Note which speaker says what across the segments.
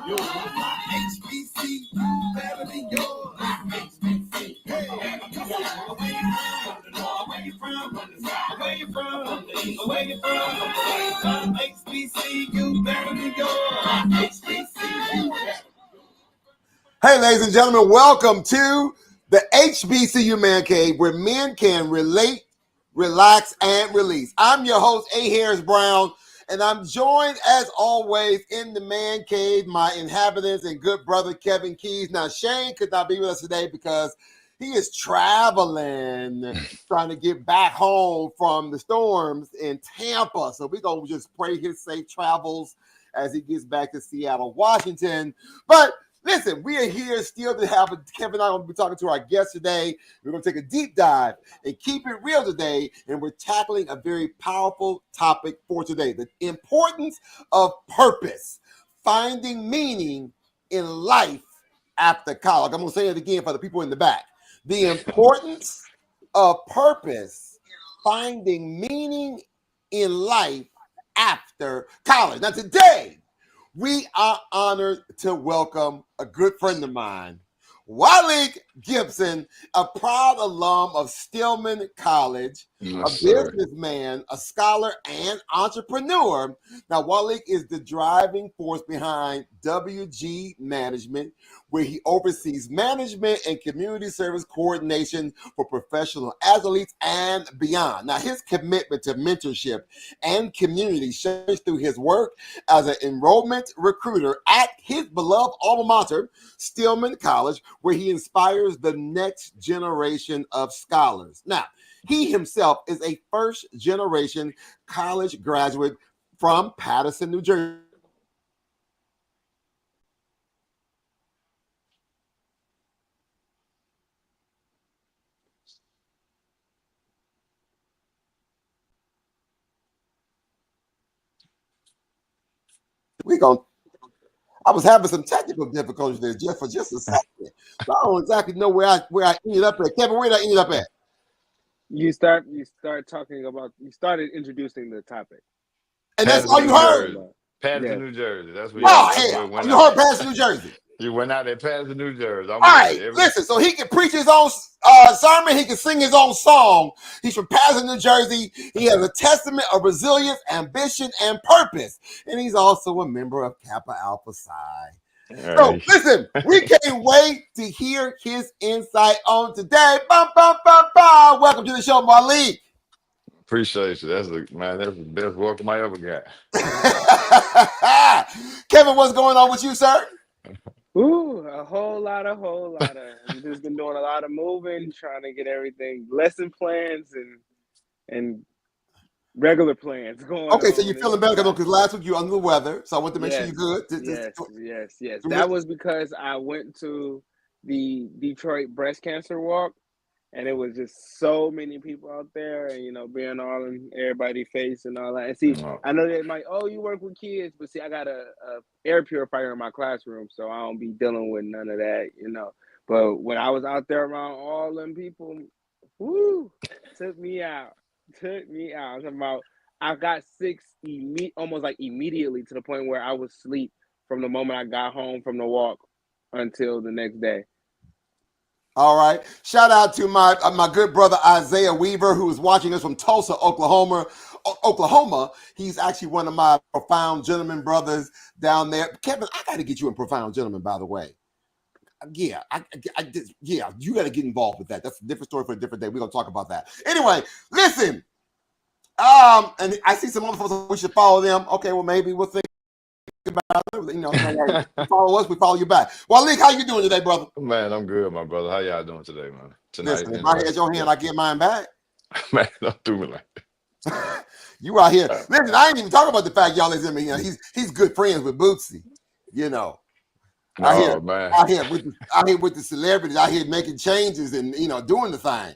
Speaker 1: Yours. HBCU better than yours. HBCU. Hey, where you from? Where you from? Where you from? HBCU better than yours. HBCU. Hey, ladies and gentlemen, welcome to the HBCU Man Cave, where men can relate, relax, and release. I'm your host, A. Harris Brown, and I'm joined, as always, in the Man Cave, my inhabitants and good brother, Kevin Keys. Now, Shane could not be with us today because he is traveling, trying to get back home from the storms in Tampa. So we're going to just pray his safe travels as he gets back to Seattle, Washington. But listen, we are here still to have Kevin and I will be talking to our guest today. We're going to take a deep dive and keep it real today. And we're tackling a very powerful topic for today: the importance of purpose, finding meaning in life after college. I'm going to say it again for the people in the back. The importance of purpose, finding meaning in life after college. Now, today, we are honored to welcome a good friend of mine, Walik Gibson, a proud alum of Stillman College, a businessman, a scholar, and entrepreneur. Now, Walik is the driving force behind WG Management, where he oversees management and community service coordination for professional athletes and beyond. Now, his commitment to mentorship and community shows through his work as an enrollment recruiter at his beloved alma mater, Stillman College, where he inspires the next generation of scholars. Now, he himself is a first-generation college graduate from Paterson, New Jersey. I was having some technical difficulties there just for just a second. So I don't exactly know where I ended up at. Kevin, where did I end up at?
Speaker 2: You started introducing the topic.
Speaker 1: And that's all you heard?
Speaker 3: Patterson, New Jersey. That's what
Speaker 1: you heard Patterson, New Jersey.
Speaker 3: You went out at Patterson, New Jersey.
Speaker 1: All right, listen, so he can preach his own sermon, he can sing his own song. He's from Patterson, New Jersey. He has a testament of resilience, ambition, and purpose. And he's also a member of Kappa Alpha Psi. So listen, we can't wait to hear his insight on today. Welcome to the show, Malik.
Speaker 3: Appreciate you. That's the best welcome I ever got.
Speaker 1: Kevin, what's going on with you, sir?
Speaker 2: Ooh, a whole lot of. I've just been doing a lot of moving, trying to get everything, lesson plans and regular plans going.
Speaker 1: Okay, so you're feeling better because last week you were under the weather, so I want to make sure you're good.
Speaker 2: Yes. That was because I went to the Detroit Breast Cancer Walk, and it was just so many people out there, and being all in everybody's face and all that. And see, I know they might, you work with kids, but see, I got a air purifier in my classroom, so I don't be dealing with none of that, But when I was out there around all them people, took me out. I got sick almost like immediately, to the point where I was asleep from the moment I got home from the walk until the next day.
Speaker 1: All right. Shout out to my good brother Isaiah Weaver, who is watching us from Tulsa, Oklahoma. He's actually one of my Profound Gentlemen brothers down there. Kevin, I got to get you in Profound Gentlemen, by the way. Yeah, you got to get involved with that. That's a different story for a different day. We're going to talk about that. Anyway, listen. And I see some other folks, we should follow them. Okay, well, maybe we'll think about it. Follow us, we follow you back. Well, Leek, how you doing today, brother?
Speaker 3: Man, I'm good, my brother. How y'all doing today, man? Tonight.
Speaker 1: Listen, if I had your hand, I get mine back.
Speaker 3: Man, don't do me like that.
Speaker 1: You out here. Listen, I ain't even talking about the fact y'all is he's good friends with Bootsy. Out here with the celebrities, out here making changes and doing the thing.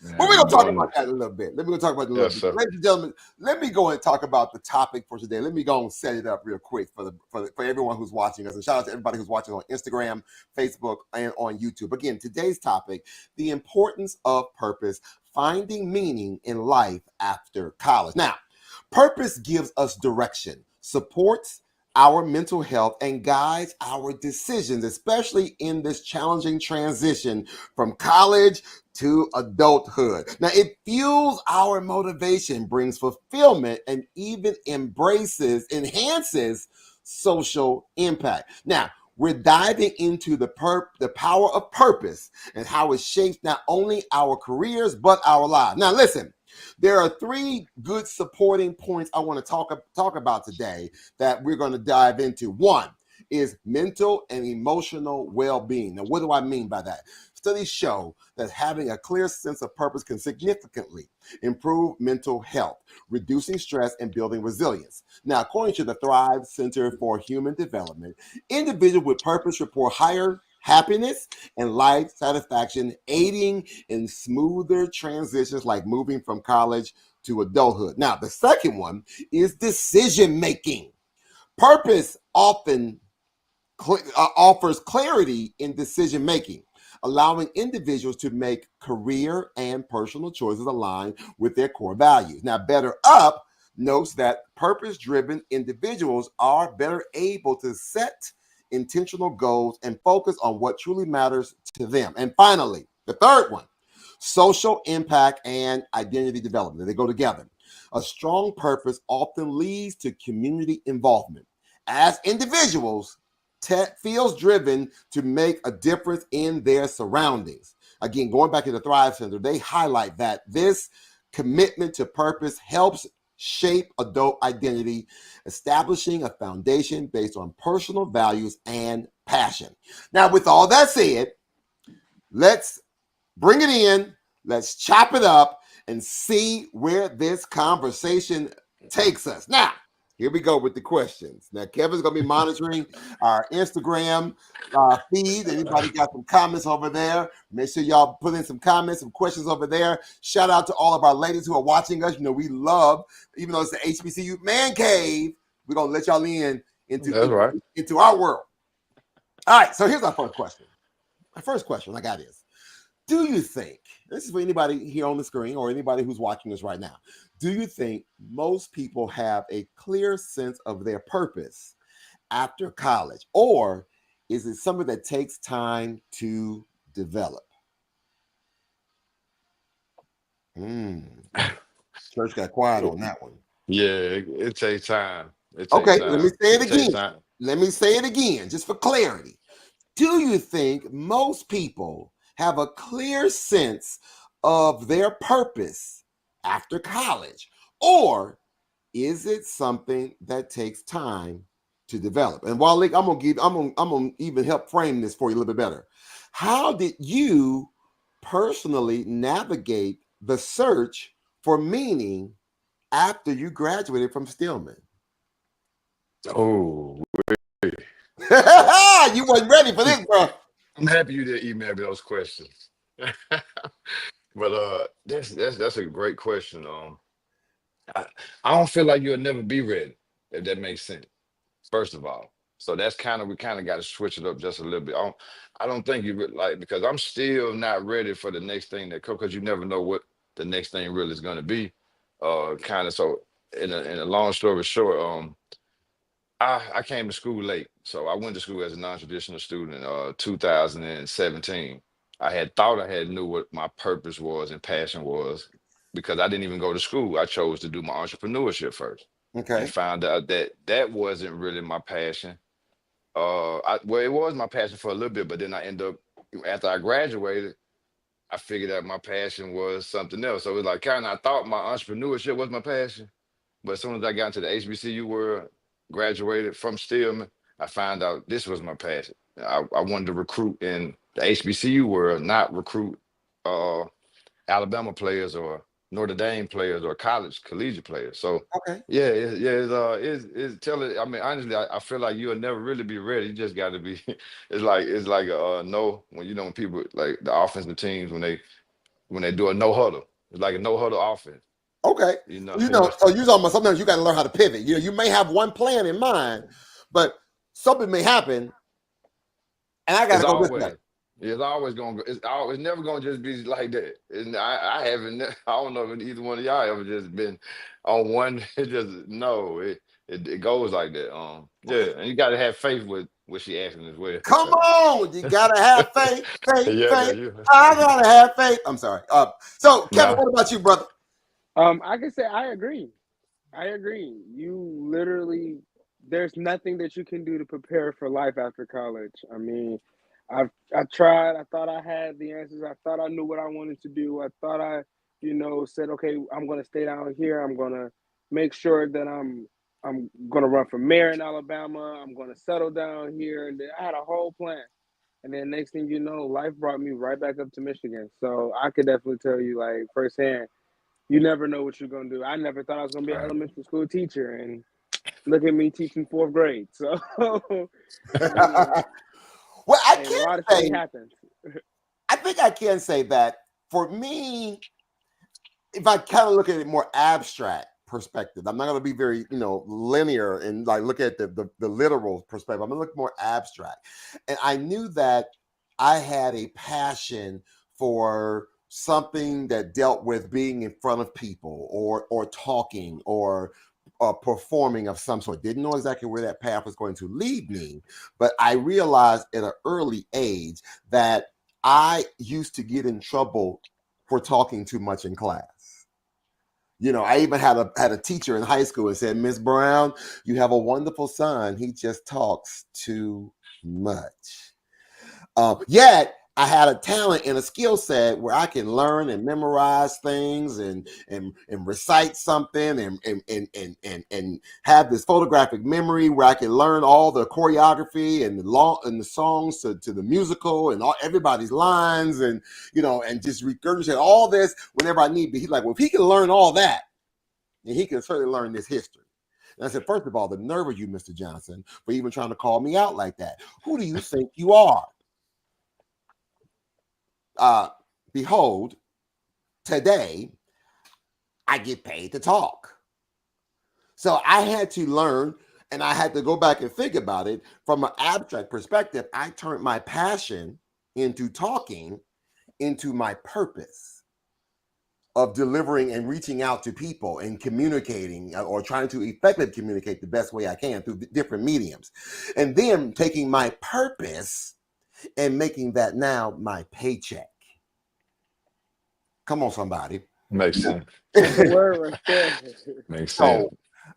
Speaker 1: Yeah, but we're going to talk about that a little bit. Let me go talk about it a little bit.
Speaker 3: Sir.
Speaker 1: Ladies and gentlemen, let me go and talk about the topic for today. Let me go and set it up real quick for everyone who's watching us. And shout out to everybody who's watching on Instagram, Facebook, and on YouTube. Again, today's topic, the importance of purpose, finding meaning in life after college. Now, purpose gives us direction, supports our mental health and guides our decisions, especially in this challenging transition from college to adulthood. Now, it fuels our motivation, brings fulfillment, and even enhances social impact. Now, we're diving into the power of purpose and how it shapes not only our careers but our lives. Now, listen, there are three good supporting points I want to talk about today that we're going to dive into. One is mental and emotional well-being. Now, what do I mean by that? Studies show that having a clear sense of purpose can significantly improve mental health, reducing stress and building resilience. Now, according to the Thrive Center for Human Development, individuals with purpose report higher happiness and life satisfaction, aiding in smoother transitions like moving from college to adulthood. Now, the second one is decision making. Purpose often offers clarity in decision making, allowing individuals to make career and personal choices aligned with their core values. Now, Better Up notes that purpose driven individuals are better able to set intentional goals and focus on what truly matters to them. And finally, the third one, social impact and identity development. They go together. A strong purpose often leads to community involvement. As individuals, Ted feels driven to make a difference in their surroundings. Again, going back to the Thrive Center, they highlight that this commitment to purpose helps shape adult identity, establishing a foundation based on personal values and passion. Now, with all that said, let's bring it in, let's chop it up, and see where this conversation takes us. Now, here we go with the questions. Now, Kevin's going to be monitoring our Instagram feed. Anybody got some comments over there? Make sure y'all put in some comments, some questions over there. Shout out to all of our ladies who are watching us. You know, we love, even though it's the HBCU Man Cave, we're going to let y'all in into our world. All right, so here's our first question. My first question I got is, do you think, this is for anybody here on the screen or anybody who's watching this right now, do you think most people have a clear sense of their purpose after college? Or is it something that takes time to develop? Church got quiet on that one.
Speaker 3: Yeah, it takes time. It takes
Speaker 1: Okay, let me
Speaker 3: time.
Speaker 1: say it
Speaker 3: It takes
Speaker 1: again.
Speaker 3: time.
Speaker 1: Let me say it again, just for clarity. Do you think most people have a clear sense of their purpose after college? Or is it something that takes time to develop? And Waleed, I'm gonna even help frame this for you a little bit better. How did you personally navigate the search for meaning after you graduated from Stillman?
Speaker 3: Oh,
Speaker 1: You wasn't ready for this, bro.
Speaker 3: I'm happy you did email me those questions. But that's a great question. I, I don't feel like you'll never be ready, if that makes sense. First of all, so that's kind of we kind of got to switch it up just a little bit. I don't think like because I'm still not ready for the next thing that comes because you never know what the next thing really is going to be. Kind of so in a long story short, I came to school late, so I went to school as a non-traditional student. 2017. I had thought I had knew what my purpose was and passion was because I didn't even go to school. I chose to do my entrepreneurship first, and
Speaker 1: Okay.
Speaker 3: found out that that wasn't really my passion. Well, it was my passion for a little bit, but then I end up after I graduated, I figured out my passion was something else. So it was like kind of I thought my entrepreneurship was my passion, but as soon as I got into the HBCU world, graduated from Stillman, I found out this was my passion. I wanted to recruit in the HBCU world, not recruit uh, Alabama players or Notre Dame players or collegiate players. So
Speaker 1: Okay.
Speaker 3: yeah, it's tell it. I mean, honestly, I feel like you'll never really be ready. You just got to be. It's like a no when you know when people like the offensive teams when they do a no huddle. It's like a no huddle offense.
Speaker 1: Okay.
Speaker 3: You know,
Speaker 1: You
Speaker 3: you
Speaker 1: know,
Speaker 3: know.
Speaker 1: so you talking about sometimes you got to learn how to pivot. You know, you may have one plan in mind, but something may happen, and I got
Speaker 3: It's
Speaker 1: to go this way.
Speaker 3: always. It's always gonna go. It's never gonna just be like that. I haven't. I don't know if either one of y'all ever just been on one. It just no. it goes like that. Yeah, and you got to have faith with what she asking as well.
Speaker 1: Come on, you gotta have faith, faith,
Speaker 3: Yeah,
Speaker 1: faith.
Speaker 3: man, you.
Speaker 1: I gotta have faith. I'm sorry. So Kevin,
Speaker 3: Nah,
Speaker 1: what about you, brother?
Speaker 2: I can say I agree. I agree. You literally, there's nothing that you can do to prepare for life after college. I mean, I tried. I thought I had the answers. I thought I knew what I wanted to do. I thought I, said, okay, I'm gonna stay down here. I'm gonna make sure that I'm gonna run for mayor in Alabama. I'm gonna settle down here, and then I had a whole plan. And then next thing you know, life brought me right back up to Michigan. So I could definitely tell you, like firsthand, you never know what you're gonna do. I never thought I was gonna be an
Speaker 3: right.
Speaker 2: elementary school teacher, and look at me teaching fourth grade. So, I mean,
Speaker 1: Well, I
Speaker 2: hey, a
Speaker 1: can
Speaker 2: lot of shit
Speaker 1: say,
Speaker 2: happens.
Speaker 1: I think I can say that for me, if I kind of look at it more abstract perspective, I'm not going to be very, linear and like look at the literal perspective. I'm going to look more abstract. And I knew that I had a passion for something that dealt with being in front of people or talking or performing of some sort. Didn't know exactly where that path was going to lead me, but I realized at an early age that I used to get in trouble for talking too much in class. I even had a teacher in high school and said, Miss Brown, you have a wonderful son. He just talks too much. Yet I had a talent and a skill set where I can learn and memorize things and recite something and have this photographic memory where I can learn all the choreography and the songs to the musical and all everybody's lines and just regurgitate all this whenever I need. But he's like, well, if he can learn all that, then he can certainly learn this history. And I said, first of all, the nerve of you, Mr. Johnson, for even trying to call me out like that. Who do you think you are? Behold, today I get paid to talk. So I had to learn and I had to go back and think about it from an abstract perspective. I turned my passion into talking into my purpose of delivering and reaching out to people and communicating or trying to effectively communicate the best way I can through different mediums. And then taking my purpose and making that now my paycheck. Come on, somebody.
Speaker 3: Makes sense.
Speaker 2: That's a word right there.
Speaker 3: Makes sense.
Speaker 1: So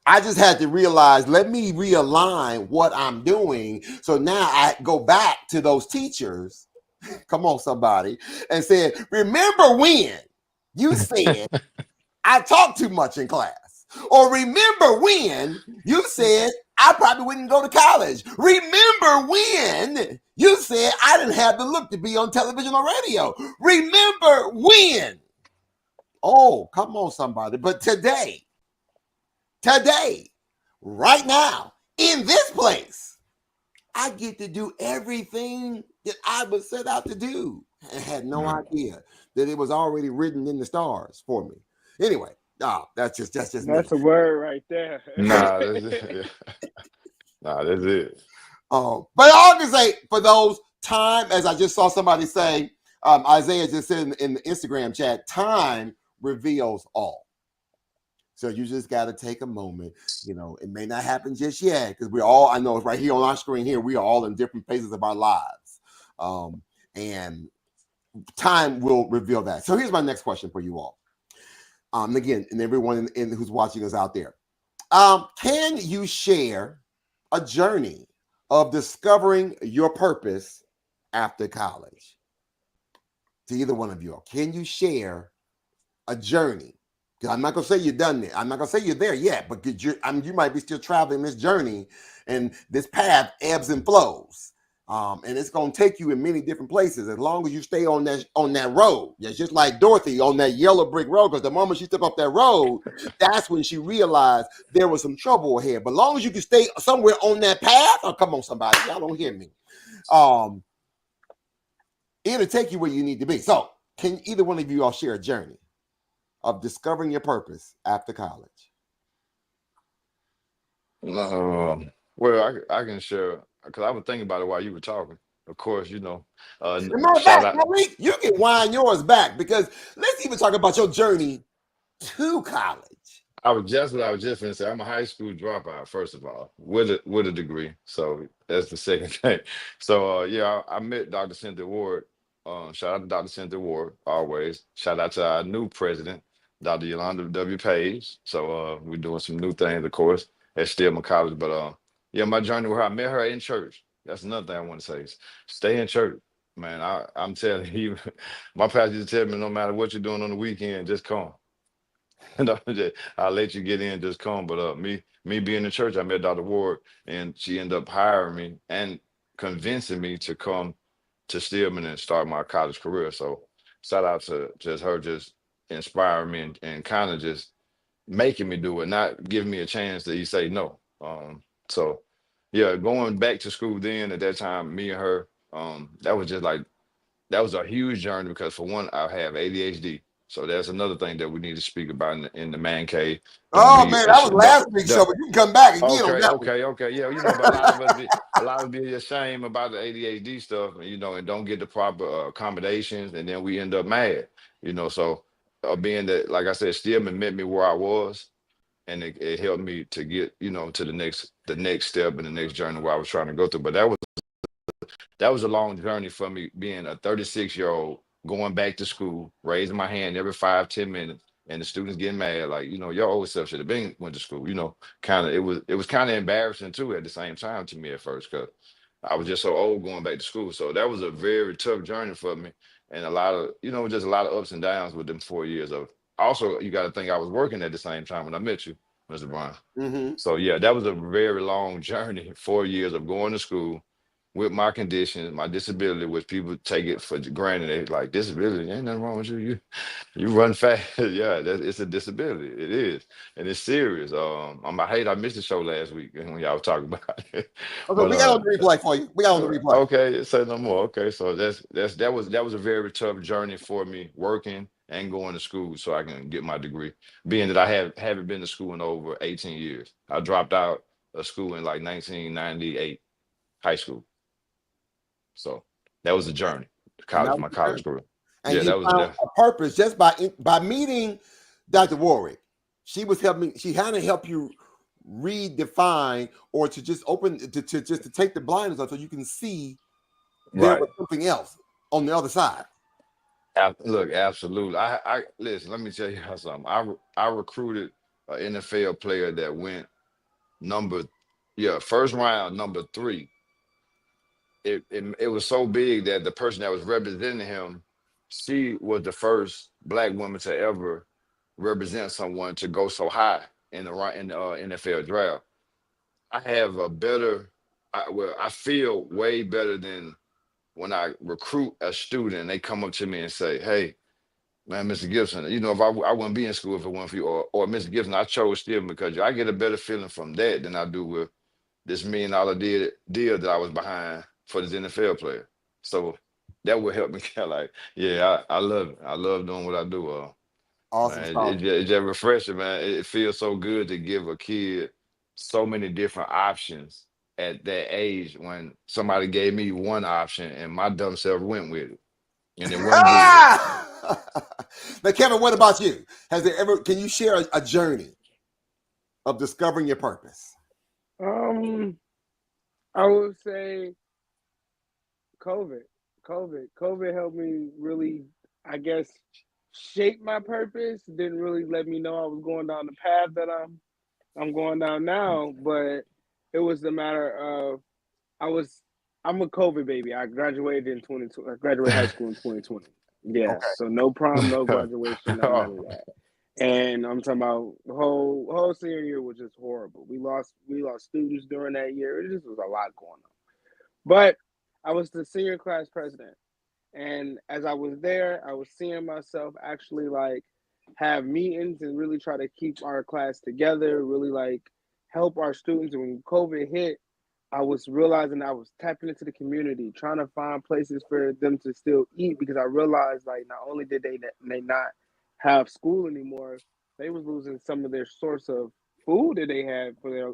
Speaker 1: I just had to realize, let me realign what I'm doing. So now I go back to those teachers, come on, somebody, and said, remember when you said I talk too much in class? Or remember when you said I probably wouldn't go to college? Remember when you said I didn't have the look to be on television or radio? Remember when? Oh, come on, somebody. But today, right now, in this place, I get to do everything that I was set out to do. And had no idea that it was already written in the stars for me. Anyway, that's just me.
Speaker 2: That's a word right there.
Speaker 3: Nah, that's it. Nah, that's it.
Speaker 1: But I can say for those time, as I just saw somebody say, Isaiah just said in the Instagram chat, time reveals all. So you just got to take a moment. It may not happen just yet because I know it's right here on our screen here. We are all in different phases of our lives. And time will reveal that. So here's my next question for you all. Again, and everyone who's watching us out there. Can you share a journey of discovering your purpose after college? To either one of you all, can you share a journey? Because I'm not going to say you've done it. I'm not going to say you're there yet, but you might be still traveling this journey, and this path ebbs and flows. And it's going to take you in many different places as long as you stay on that road. It's just like Dorothy on that yellow brick road, because the moment she stepped off that road, that's when she realized there was some trouble ahead. But as long as you can stay somewhere on that path, oh, come on, somebody, y'all don't hear me. It'll take you where you need to be. So can either one of you all share a journey of discovering your purpose after college?
Speaker 3: Well, I can share because I was thinking about it while you were talking. Of course,
Speaker 1: Matter of
Speaker 3: shout
Speaker 1: fact,
Speaker 3: out.
Speaker 1: Malik, you can wind yours back because let's even talk about your journey to college.
Speaker 3: I was just gonna say. I'm a high school dropout, first of all, with a degree. So that's the second thing. So yeah, I met Dr. Cynthia Ward. Shout out to Dr. Cynthia Ward always. Shout out to our new president, Dr. Yolanda W. Page. So we're doing some new things, of course, at Stillman College. But yeah, my journey with her, I met her in church. That's another thing I want to say is stay in church. Man, I'm telling you, my pastor used to tell me no matter what you're doing on the weekend, just come. No, I'll let you get in, just come. But me being in church, I met Dr. Ward, and she ended up hiring me and convincing me to come to Stillman and start my college career. So shout out to just her, just inspiring me and kind of just making me do it, not giving me a chance that you say no. So yeah, going back to school then at that time, me and her, that was just like that was a huge journey because for one, I have ADHD. So that's another thing that we need to speak about in the man cave. Don't
Speaker 1: Oh
Speaker 3: be
Speaker 1: man, that was last week's show, but you can come back again on
Speaker 3: okay,
Speaker 1: that one.
Speaker 3: okay, okay. Yeah, you know, but a lot of us be ashamed about the ADHD stuff, and and don't get the proper accommodations, and then we end up mad. So being that, like I said, Stillman met me where I was, and it helped me to get to the next step and the next journey where I was trying to go through. But that was a long journey for me being a 36-year-old going back to school, raising my hand every 5, 10 minutes, and the students getting mad, like, your old self should have been went to school. Kind of it was kind of embarrassing too at the same time to me at first because I was just so old going back to school. So that was a very tough journey for me. And a lot of, just a lot of ups and downs with them 4 years of also you got to think I was working at the same time when I met you, Mr. Brown.
Speaker 1: Mm-hmm.
Speaker 3: So yeah, that was a very long journey, 4 years of going to school with my condition, my disability, which people take it for granted. They like disability, ain't nothing wrong with you. You run fast. Yeah, it's a disability. It is, and it's serious. I hate I missed the show last week when y'all was talking about it.
Speaker 1: Okay,
Speaker 3: But
Speaker 1: we got on the replay for you. We got on the replay.
Speaker 3: okay, say no more. Okay, so that was a very tough journey for me, working and going to school so I can get my degree. Being that I haven't been to school in over 18 years. I dropped out of school in like 1998, high school. So that was a journey.
Speaker 1: And that
Speaker 3: College,
Speaker 1: was
Speaker 3: my
Speaker 1: the
Speaker 3: college
Speaker 1: journey.
Speaker 3: career.
Speaker 1: And
Speaker 3: Yeah,
Speaker 1: you
Speaker 3: that was
Speaker 1: found
Speaker 3: that.
Speaker 1: a purpose just by meeting Dr. Warwick. She was helping. She had to help you redefine or to just open to take the blinders off so you can see there
Speaker 3: Right.
Speaker 1: was something else on the other side.
Speaker 3: Look, absolutely. I listen. Let me tell you something. I recruited an NFL player that went number, yeah, first round, number three. It was so big that the person that was representing him, she was the first black woman to ever represent someone to go so high in the NFL draft. I have a better, well, I feel way better than when I recruit a student and they come up to me and say, "Hey, man, Mr. Gibson, if I wouldn't be in school if it weren't for you," or Mr. Gibson, I chose Stephen because I get a better feeling from that than I do with this $1 million deal that I was behind for this NFL player. So that would help me kind of like, yeah, I love it. I love doing what I do.
Speaker 1: Awesome
Speaker 3: Man,
Speaker 1: stuff.
Speaker 3: it's just refreshing, man. It feels so good to give a kid so many different options at that age when somebody gave me one option and my dumb self went with it and it wasn't good.
Speaker 1: Now, Kevin, what about you? Has there ever? Can you share a journey of discovering your purpose?
Speaker 2: Um, I would say COVID. COVID helped me really, I guess, shape my purpose. Didn't really let me know I was going down the path that I'm going down now, but it was a matter of I was I'm a COVID baby. I graduated in 2020. I graduated high school in 2020. Yeah,
Speaker 1: Okay.
Speaker 2: so no prom, no graduation, no none
Speaker 3: Oh,
Speaker 2: of that. And I'm talking about the whole senior year was just horrible. We lost students during that year. It just was a lot going on. But I was the senior class president. And as I was there, I was seeing myself actually like have meetings and really try to keep our class together, really like help our students. And when COVID hit, I was realizing I was tapping into the community, trying to find places for them to still eat because I realized like not only did they not have school anymore, they was losing some of their source of food that they had for their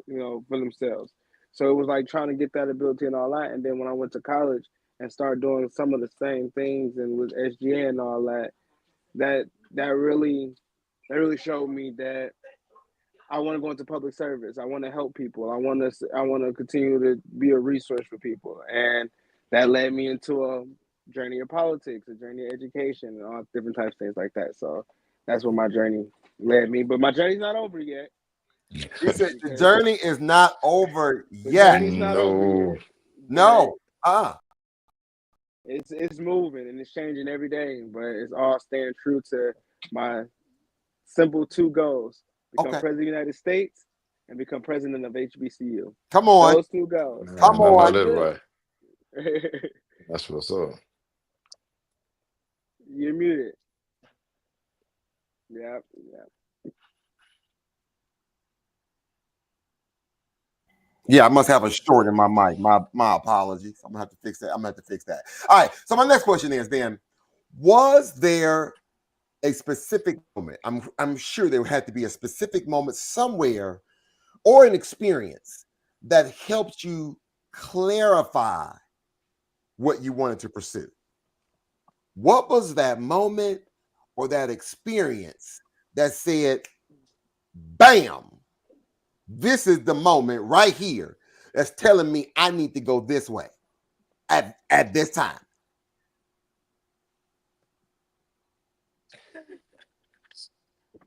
Speaker 2: for themselves. So it was like trying to get that ability and all that. And then when I went to college and started doing some of the same things and with SGA and all that, that that really showed me that I want to go into public service. I want to help people. I want to continue to be a resource for people, and that led me into a journey of politics, a journey of education, and all different types of things like that. So that's where my journey led me. But my journey's not over yet
Speaker 1: He said the
Speaker 2: because
Speaker 1: journey is not over
Speaker 2: the
Speaker 1: yet.
Speaker 2: journey's not over
Speaker 3: No.
Speaker 2: yet. But
Speaker 1: No.
Speaker 2: it's moving and it's changing every day. But it's all staying true to my simple two goals: become
Speaker 1: Okay.
Speaker 2: president of the United States and become president of HBCU.
Speaker 1: Come on.
Speaker 2: Those two goals.
Speaker 1: Come
Speaker 3: Man, I know
Speaker 1: on.
Speaker 3: that's
Speaker 2: That's
Speaker 3: right.
Speaker 2: it.
Speaker 3: That's what's up.
Speaker 2: You're muted. Yep.
Speaker 1: Yeah, I must have a short in my mic. My apologies. I'm gonna have to fix that. I'm gonna have to fix that. All right. So my next question is then, was there a specific moment? I'm sure there had to be a specific moment somewhere or an experience that helped you clarify what you wanted to pursue. What was that moment or that experience that said, bam, this is the moment right here that's telling me I need to go this way at this time?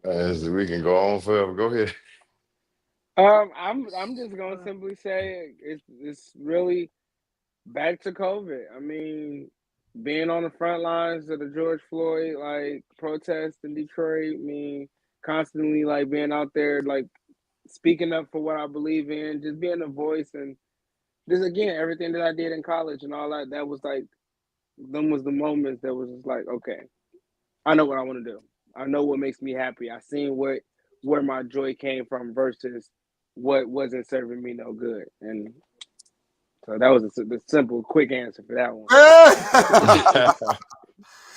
Speaker 3: As we can go on forever. Go ahead.
Speaker 2: I'm just gonna simply say it's really back to COVID. I mean, being on the front lines of the George Floyd like protest in Detroit. I mean, constantly like being out there like speaking up for what I believe in, just being a voice, and just again everything that I did in college and all that. That was like them was the moments that was just like, okay, I know what I want to do. I know what makes me happy. I seen where my joy came from versus what wasn't serving me no good. And so that was the simple, quick answer for that one.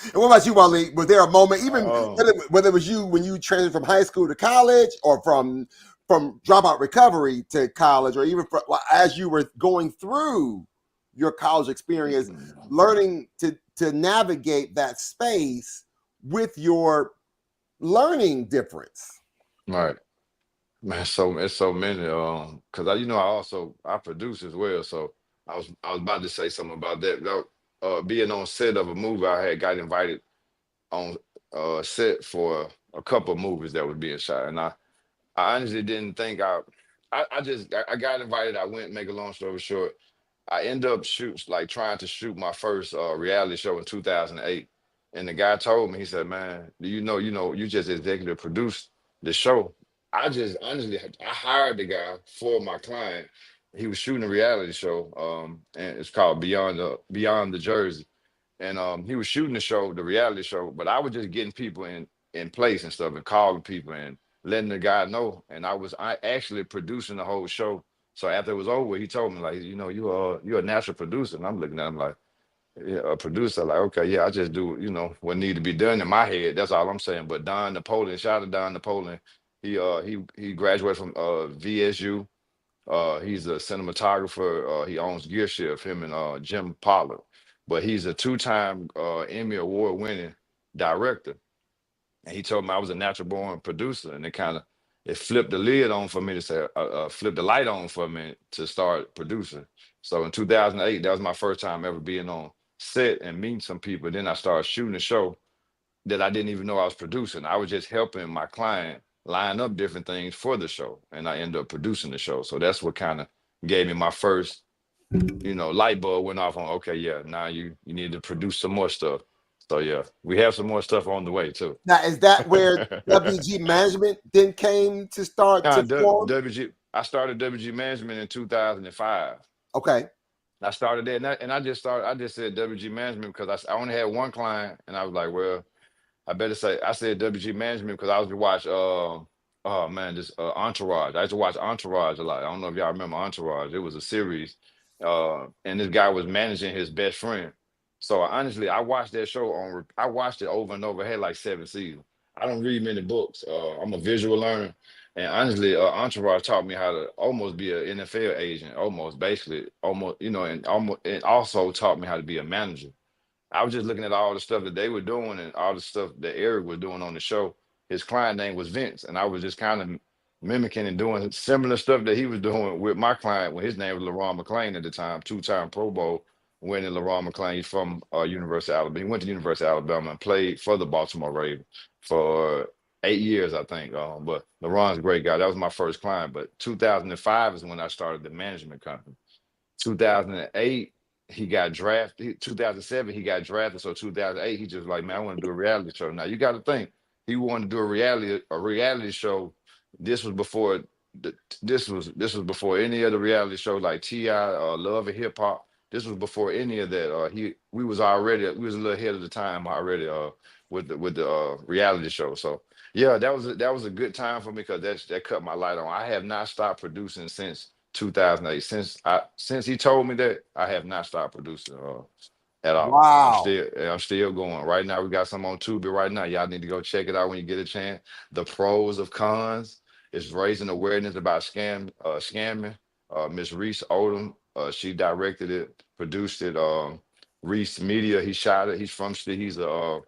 Speaker 1: And what about you, Wally? Was there a moment, even
Speaker 3: Oh,
Speaker 1: whether it was you when you transitioned from high school to college, or from dropout recovery to college, or even as you were going through your college experience, learning to navigate that space with your learning difference?
Speaker 3: right. Man, so it's so many. Cause I produce as well. So I was about to say something about that. Being on set of a movie, I had got invited on set for a couple of movies that was being shot, and I honestly didn't think I got invited. I went. Make a long story short, I end up trying to shoot my first reality show in 2008. And the guy told me, he said, "Man, do you just executive produced the show." I just honestly, I hired the guy for my client. He was shooting a reality show, and it's called Beyond the Jersey. And he was shooting the reality show, but I was just getting people in place and stuff, and calling people and letting the guy know. And I actually producing the whole show. So after it was over, he told me like, you're a natural producer. And I'm looking at him like, yeah, a producer. Like, okay, yeah, I just do what need to be done in my head. That's all I'm saying. But Don Napoleon, shout out to Don Napoleon. He graduated from VSU. He's a cinematographer. He owns Gear Shift, him and Jim Pollard. But he's a two-time Emmy Award winning director. And he told me I was a natural born producer, and it flipped the lid on for me to say, flip the light on for me to start producing. So in 2008, that was my first time ever being on set and meeting some people. Then I started shooting a show that I didn't even know I was producing. I was just helping my client line up different things for the show, and I ended up producing the show. So that's what kind of gave me my first, light bulb went off on, okay, yeah, now you need to produce some more stuff. So yeah, we have some more stuff on the way too.
Speaker 1: Now, is that where WG Management then came to start
Speaker 3: Nah,
Speaker 1: to form?
Speaker 3: I started WG Management in 2005.
Speaker 1: Okay.
Speaker 3: I started there, I just said WG Management because I only had one client, and I was like, well, I said WG Management because I was to watch oh man, this Entourage. I used to watch Entourage a lot. I don't know if y'all remember Entourage. It was a series. And this guy was managing his best friend. So honestly, I watched it over and over. It had like 7 seasons. I don't read many books. I'm a visual learner. And honestly, Entourage taught me how to almost be an NFL agent, almost basically, and also taught me how to be a manager. I was just looking at all the stuff that they were doing and all the stuff that Eric was doing on the show. His client name was Vince, and I was just kind of mimicking and doing similar stuff that he was doing with my client when his name was LaRon McClain at the time, two-time Pro Bowl winning LaRon McClain. He's from University of Alabama. He went to University of Alabama and played for the Baltimore Ravens for 8 years, I think. But LaRon's a great guy. That was my first client. But 2005 is when I started the management company. 2008, he got drafted. 2007, he got drafted. So 2008, he just like, man, I want to do a reality show. Now you got to think, he wanted to do a reality show. This was before this was before any other reality show like Ti, Love and Hip Hop. This was before any of that. We was a little ahead of the time already. With the reality show. So yeah, that was a good time for me because that cut my light on. I have not stopped producing since 2008. Since he told me that, I have not stopped producing at all. I'm
Speaker 1: Wow.
Speaker 3: still I'm still going. Right now, we got some on Tubi right now. Y'all need to go check it out when you get a chance. The pros of cons is raising awareness about scamming. Miss Reese Odom, she directed it, produced it. Reese Media, he shot it. He's a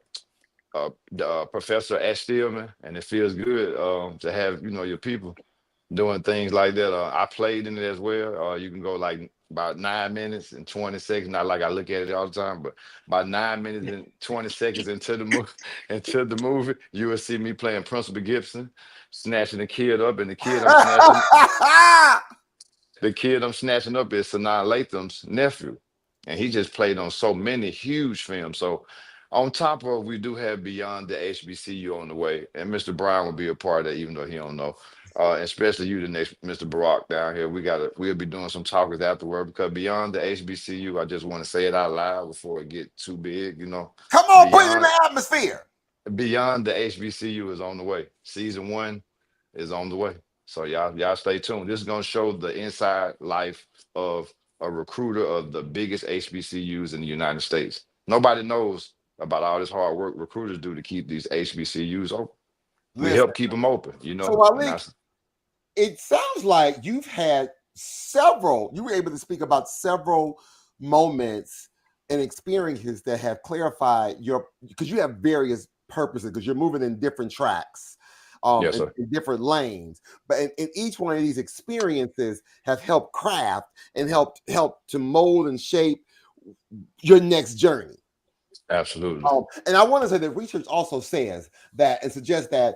Speaker 3: professor at Stillman, and it feels good to have your people doing things like that. I played in it as well. You can go like about 9 minutes and 20 seconds. Not like I look at it all the time, but about 9 minutes and 20 seconds into the movie, you will see me playing Principal Gibson, snatching the kid up, and the kid I'm snatching up is Sanaa Latham's nephew, and he just played on so many huge films. So, on top of, we do have Beyond the HBCU on the way, and Mr. Brown will be a part of that, even though he don't know. Especially you, the next Mr. Barack down here. We'll be doing some talkers afterward because Beyond the HBCU, I just want to say it out loud before it get too big.
Speaker 1: Come on, put it in
Speaker 3: Beyond
Speaker 1: the atmosphere.
Speaker 3: Beyond the HBCU is on the way. Season 1 is on the way. So y'all stay tuned. This is gonna show the inside life of a recruiter of the biggest HBCUs in the United States. Nobody knows about all this hard work recruiters do to keep these HBCUs open. We
Speaker 1: Listen.
Speaker 3: help keep them open,
Speaker 1: So
Speaker 3: and
Speaker 1: Malik,
Speaker 3: that's
Speaker 1: it sounds like you were able to speak about several moments and experiences that have clarified because you have various purposes, because you're moving in different tracks,
Speaker 3: yes, sir.
Speaker 1: in different lanes. But in each one of these experiences have helped craft and help to mold and shape your next journey.
Speaker 3: Absolutely.
Speaker 1: And I want to say that research also says that and suggests that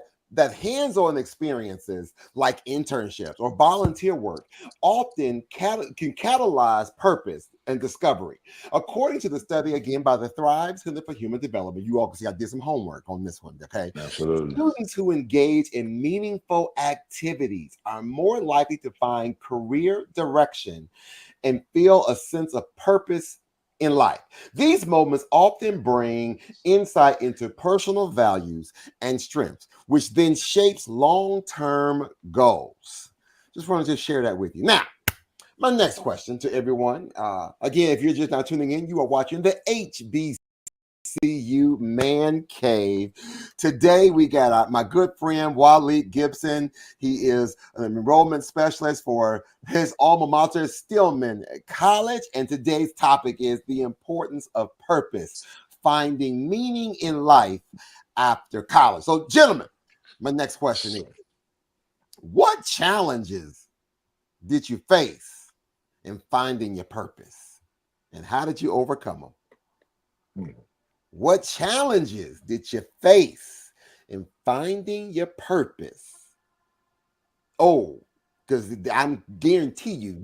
Speaker 1: hands-on experiences like internships or volunteer work often can catalyze purpose and discovery. According to the study, again, by the Thrive Center for Human Development, you all see I did some homework on this one, okay?
Speaker 3: Absolutely.
Speaker 1: Students who engage in meaningful activities are more likely to find career direction and feel a sense of purpose in life. These moments often bring insight into personal values and strengths, which then shapes long-term goals. Just wanted to share that with you. Now, my next question to everyone. Again, if you're just now tuning in, you are watching the HBCU Man Cave. Today, we got my good friend Waleed Gibson. He is an enrollment specialist for his alma mater, Stillman College. And today's topic is the importance of purpose, finding meaning in life after college. So, gentlemen, my next question is, what challenges did you face in finding your purpose? And how did you overcome them?
Speaker 3: Hmm.
Speaker 1: What challenges did you face in finding your purpose? Oh, because I'm guarantee you,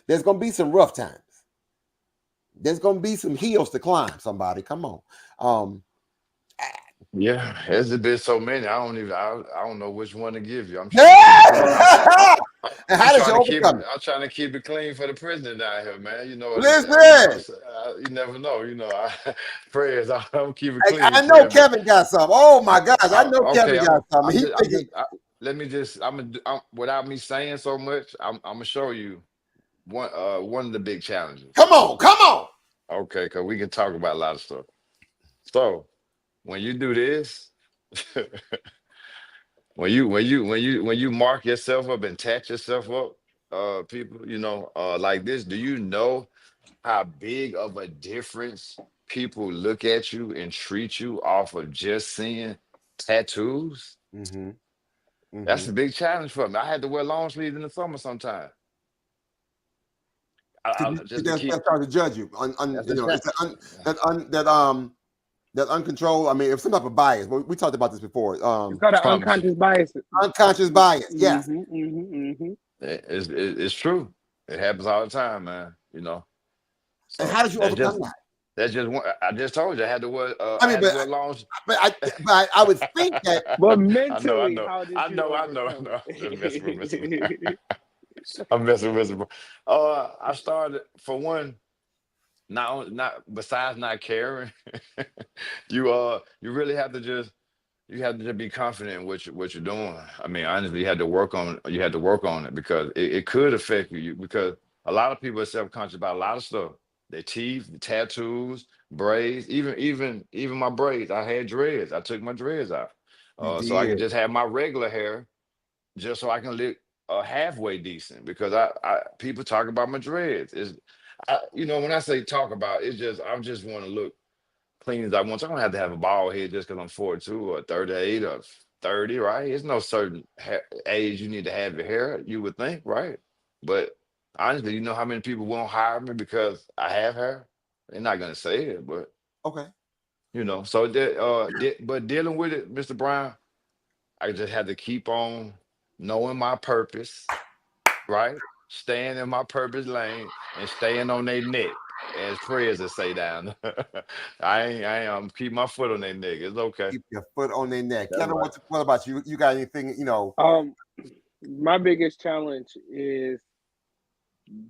Speaker 1: there's gonna be some rough times. There's gonna be some hills to climb, somebody. Come on.
Speaker 3: Yeah, there's been so many. I don't know which one to give you. I'm trying to keep it clean.
Speaker 1: And
Speaker 3: I'm
Speaker 1: how did you
Speaker 3: trying to keep it.
Speaker 1: overcome it?
Speaker 3: I'm trying to keep it clean for the president down here, man. You know what I'm saying?
Speaker 1: Listen,
Speaker 3: You never know. Prayers. I'm keep it clean,
Speaker 1: I know
Speaker 3: friend. But
Speaker 1: Kevin got something. Oh my gosh, I know Kevin
Speaker 3: okay,
Speaker 1: got something. He thinking,
Speaker 3: let me just. Without me saying so much. I'm gonna show you one of the big challenges.
Speaker 1: come on.
Speaker 3: Okay, because we can talk about a lot of stuff. So when you do this, when you mark yourself up and tat yourself up, people, like this, do you know how big of a difference people look at you and treat you off of just seeing tattoos?
Speaker 1: Mm-hmm.
Speaker 3: That's a big challenge for me. I had to wear long sleeves in the summer sometimes. Just to
Speaker 1: That's
Speaker 3: keep.
Speaker 1: hard to judge you.
Speaker 3: That's
Speaker 1: You
Speaker 3: a
Speaker 1: know,
Speaker 3: challenge.
Speaker 1: it's that uncontrolled. I mean, it's some type of bias. We talked about this before.
Speaker 2: It's called an
Speaker 3: Promise you,
Speaker 2: unconscious bias.
Speaker 1: Unconscious bias. Yes.
Speaker 3: it's true. It happens all the time, man. You know.
Speaker 1: And
Speaker 3: So
Speaker 1: how did you overcome that?
Speaker 3: that's just one. I just told you I had to wear.
Speaker 1: I
Speaker 3: I
Speaker 1: mean,
Speaker 3: had to wear long.
Speaker 1: but I would think that.
Speaker 2: But
Speaker 3: I know.
Speaker 2: mentally, how did you
Speaker 3: I know.
Speaker 2: overcome
Speaker 3: Just messing with me.
Speaker 2: it?
Speaker 3: I'm messing with you. I started for one. Not besides not caring, you really have to just be confident in what you're doing. I mean, honestly, you had to work on it because it could affect you because a lot of people are self-conscious about a lot of stuff. Their teeth, the tattoos, braids, even my braids. I had dreads. I took my dreads out.
Speaker 1: You
Speaker 3: So I could
Speaker 1: did.
Speaker 3: just have my regular hair just so I can look halfway decent because I people talk about my dreads. When I say talk about, it's just I just want to look clean as I want. So I don't have to have a bald head just because I'm 42 or 38 or 30, right? It's no certain age you need to have your hair, you would think, right? But honestly, you know how many people won't hire me because I have hair? They're not gonna say it, but
Speaker 1: Okay.
Speaker 3: so but dealing with it, Mr. Brown, I just had to keep on knowing my purpose, right? Staying in my purpose lane and staying on their neck, as prayers that say down. I'm keep my foot on their neck. It's okay.
Speaker 1: Keep your foot on their neck.
Speaker 3: That's
Speaker 1: Kevin,
Speaker 3: right.
Speaker 1: what about you? You got anything?
Speaker 2: My biggest challenge is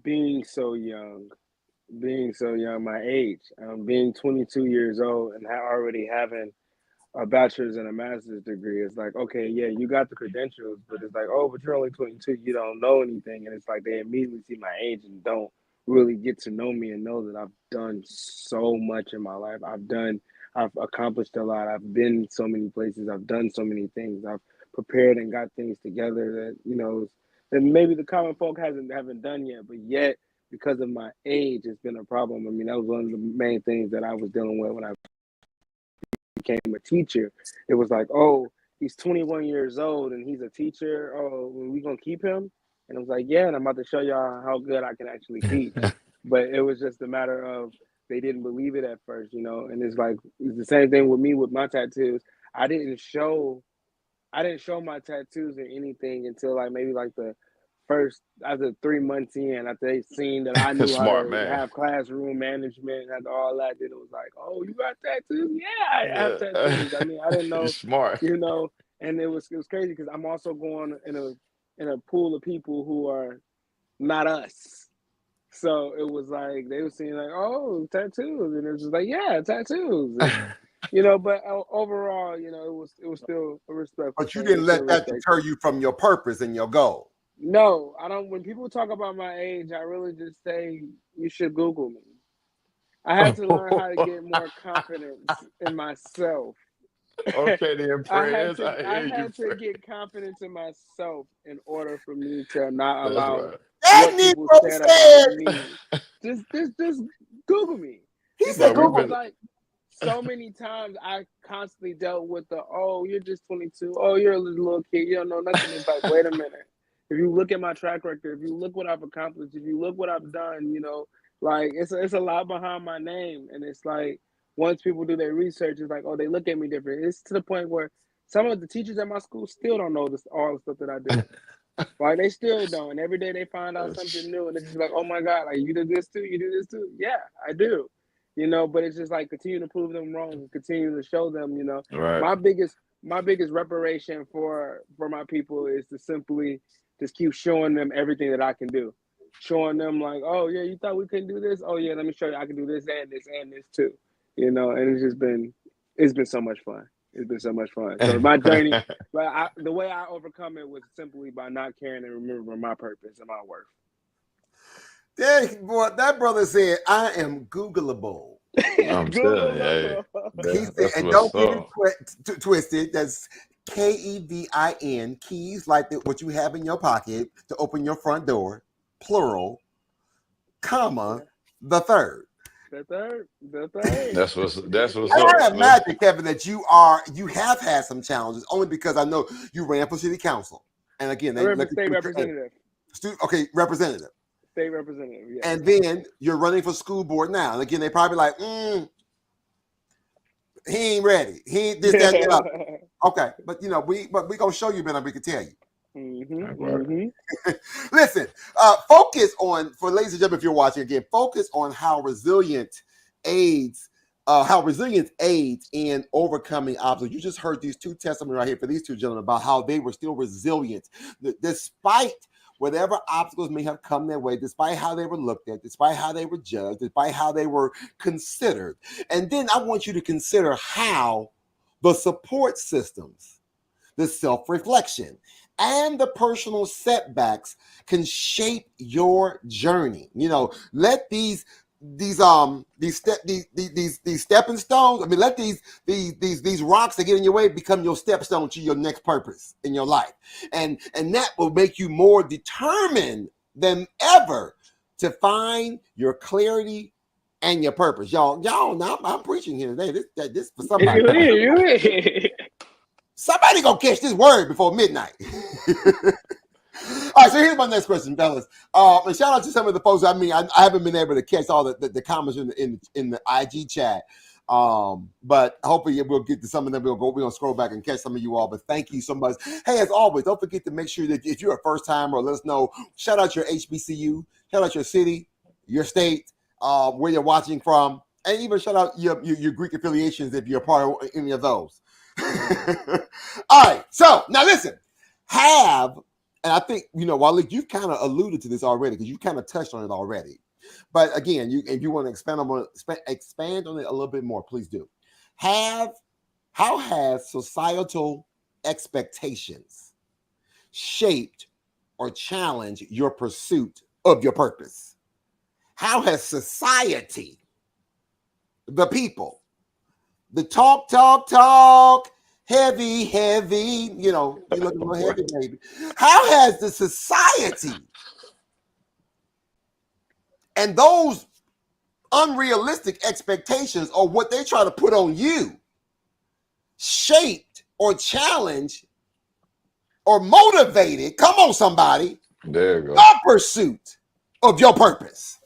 Speaker 2: being so young. Being so young, my age, being 22 years old and already having a bachelor's and a master's degree. It's like, okay, yeah, you got the credentials, but it's like, oh, but you're only 22, you don't know anything. And it's like they immediately see my age and don't really get to know me and know that I've done so much in my life. I've accomplished a lot. I've been so many places. I've done so many things. I've prepared and got things together that maybe the common folk haven't done yet, but yet because of my age, it's been a problem. I mean, that was one of the main things that I was dealing with when I became a teacher. It was like, oh, he's 21 years old and he's a teacher. Oh, we gonna keep him? And I was like, yeah, and I'm about to show y'all how good I can actually teach. But it was just a matter of they didn't believe it at first, And it's like it's the same thing with me with my tattoos. I didn't show my tattoos or anything until like maybe like the first after 3 months in, after they seen that I knew how
Speaker 3: Smart
Speaker 2: to
Speaker 3: man.
Speaker 2: have classroom management and all that, then it was like, oh, you got tattoos? Yeah, I have
Speaker 3: Yeah.
Speaker 2: tattoos. I mean, I didn't
Speaker 3: You're
Speaker 2: know,
Speaker 3: smart.
Speaker 2: and it was crazy because I'm also going in a pool of people who are not us. So it was like they were seeing like, oh, tattoos, and it was just like, yeah, tattoos, and but overall, it was still a respectful
Speaker 1: But you
Speaker 2: thing. They
Speaker 1: didn't
Speaker 2: still
Speaker 1: let that
Speaker 2: respected
Speaker 1: deter
Speaker 2: me.
Speaker 1: you from your purpose and your goal.
Speaker 2: No, I don't. When people talk about my age, I really just say you should Google me. I had to learn how to get more confidence in myself.
Speaker 3: Okay, then prayers. I
Speaker 2: I
Speaker 3: hear you.
Speaker 2: had to get confidence in myself in order for me to not
Speaker 3: That's
Speaker 2: allow
Speaker 3: right.
Speaker 1: That
Speaker 2: what people
Speaker 1: Negro
Speaker 2: said about
Speaker 1: said,
Speaker 2: me. Just Google me
Speaker 1: he said,
Speaker 2: because
Speaker 3: But
Speaker 2: it
Speaker 3: we've
Speaker 2: was
Speaker 1: Google.
Speaker 3: been.
Speaker 2: like so many times I constantly dealt with oh, you're just 22, oh, you're a little kid, you don't know nothing. It's like, wait a minute. If you look at my track record, if you look what I've accomplished, if you look what I've done, like it's a lot behind my name, and it's like once people do their research, it's like, oh, they look at me different. It's to the point where some of the teachers at my school still don't know all the stuff that I do. Like they still don't. And every day they find out something new, and it's just like, oh my god, like you do this too, you do this too. Yeah, I do. But it's just like continue to prove them wrong, and continue to show them.
Speaker 3: Right.
Speaker 2: My biggest reparation for my people is to simply just keep showing them everything that I can do, showing them like, oh yeah, you thought we couldn't do this? Oh yeah, let me show you I can do this and this and this too. And it's been so much fun. It's been so much fun. So my journey, but the way I overcome it was simply by not caring and remembering my purpose and my worth.
Speaker 1: Boy, that brother said, I am Googleable.
Speaker 3: I'm telling you, hey,
Speaker 2: Google.
Speaker 1: He said,
Speaker 3: that's
Speaker 1: and
Speaker 3: what's
Speaker 1: don't get it
Speaker 3: up.
Speaker 1: twisted. That's KEVIN, keys like what you have in your pocket to open your front door, plural, comma,
Speaker 2: Yeah.
Speaker 1: the third.
Speaker 2: The third.
Speaker 3: That's what's
Speaker 1: And I
Speaker 3: up.
Speaker 1: imagine, Kevin, that you have had some challenges only because I know you ran for city council. And again,
Speaker 2: I
Speaker 1: they
Speaker 2: ran for
Speaker 1: look at
Speaker 2: state
Speaker 1: you,
Speaker 2: representative.
Speaker 1: okay, representative.
Speaker 2: State representative, yes.
Speaker 1: And then you're running for school board now. And again, they probably like, he ain't ready. He ain't this, that, and the other. Okay, but we gonna show you, man. We can tell you. Listen, focus on, for ladies and gentlemen, if you're watching again, focus on how resilient aids in overcoming obstacles. You just heard these two testimonies right here for these two gentlemen about how they were still resilient despite whatever obstacles may have come their way, despite how they were looked at, despite how they were judged, despite how they were considered. And then I want you to consider how the support systems, the self-reflection, and the personal setbacks can shape your journey. Let these stepping stones. I mean, let these rocks that get in your way become your stepstone to your next purpose in your life, and that will make you more determined than ever to find your clarity and your purpose. Y'all. Now I'm preaching here today. This for somebody.
Speaker 2: You
Speaker 1: Somebody gonna catch this word before midnight. All right, so here's my next question, fellas. And shout out to some of the folks. I mean, I haven't been able to catch all the comments in the IG chat, but hopefully we'll get to some of them. We're gonna scroll back and catch some of you all. But thank you so much. Hey, as always, don't forget to make sure that if you're a first timer, let us know. Shout out your HBCU, shout out your city, your state, where you're watching from, and even shout out your Greek affiliations if you're a part of any of those. All right, so now listen, and I think, Waleed, you've kind of alluded to this already because you kind of touched on it already. But again, if you want to expand on it a little bit more, please do. How has societal expectations shaped or challenged your pursuit of your purpose? How has society, the people, the talk, heavy, you look a little heavy, baby. How has the society and those unrealistic expectations or what they try to put on you shaped or challenged or motivated, come on somebody,
Speaker 3: There you go.
Speaker 1: your pursuit of your purpose?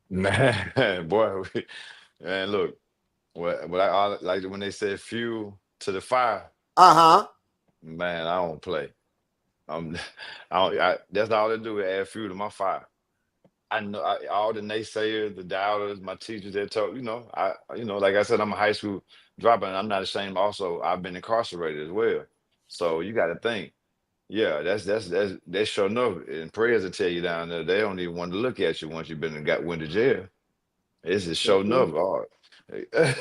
Speaker 3: Man, boy, man, look, what I like when they said fuel to the fire. Man, I don't play. Um, that's all they do is add fuel to my fire. I know all the naysayers, the doubters, my teachers that told, like I said, I'm a high school dropout, and I'm not ashamed. Also, I've been incarcerated as well. So you got to think, yeah, that's sure enough. And prayers will tell you down there, they don't even want to look at you once you've been and went to jail. It's just sure enough. Oh,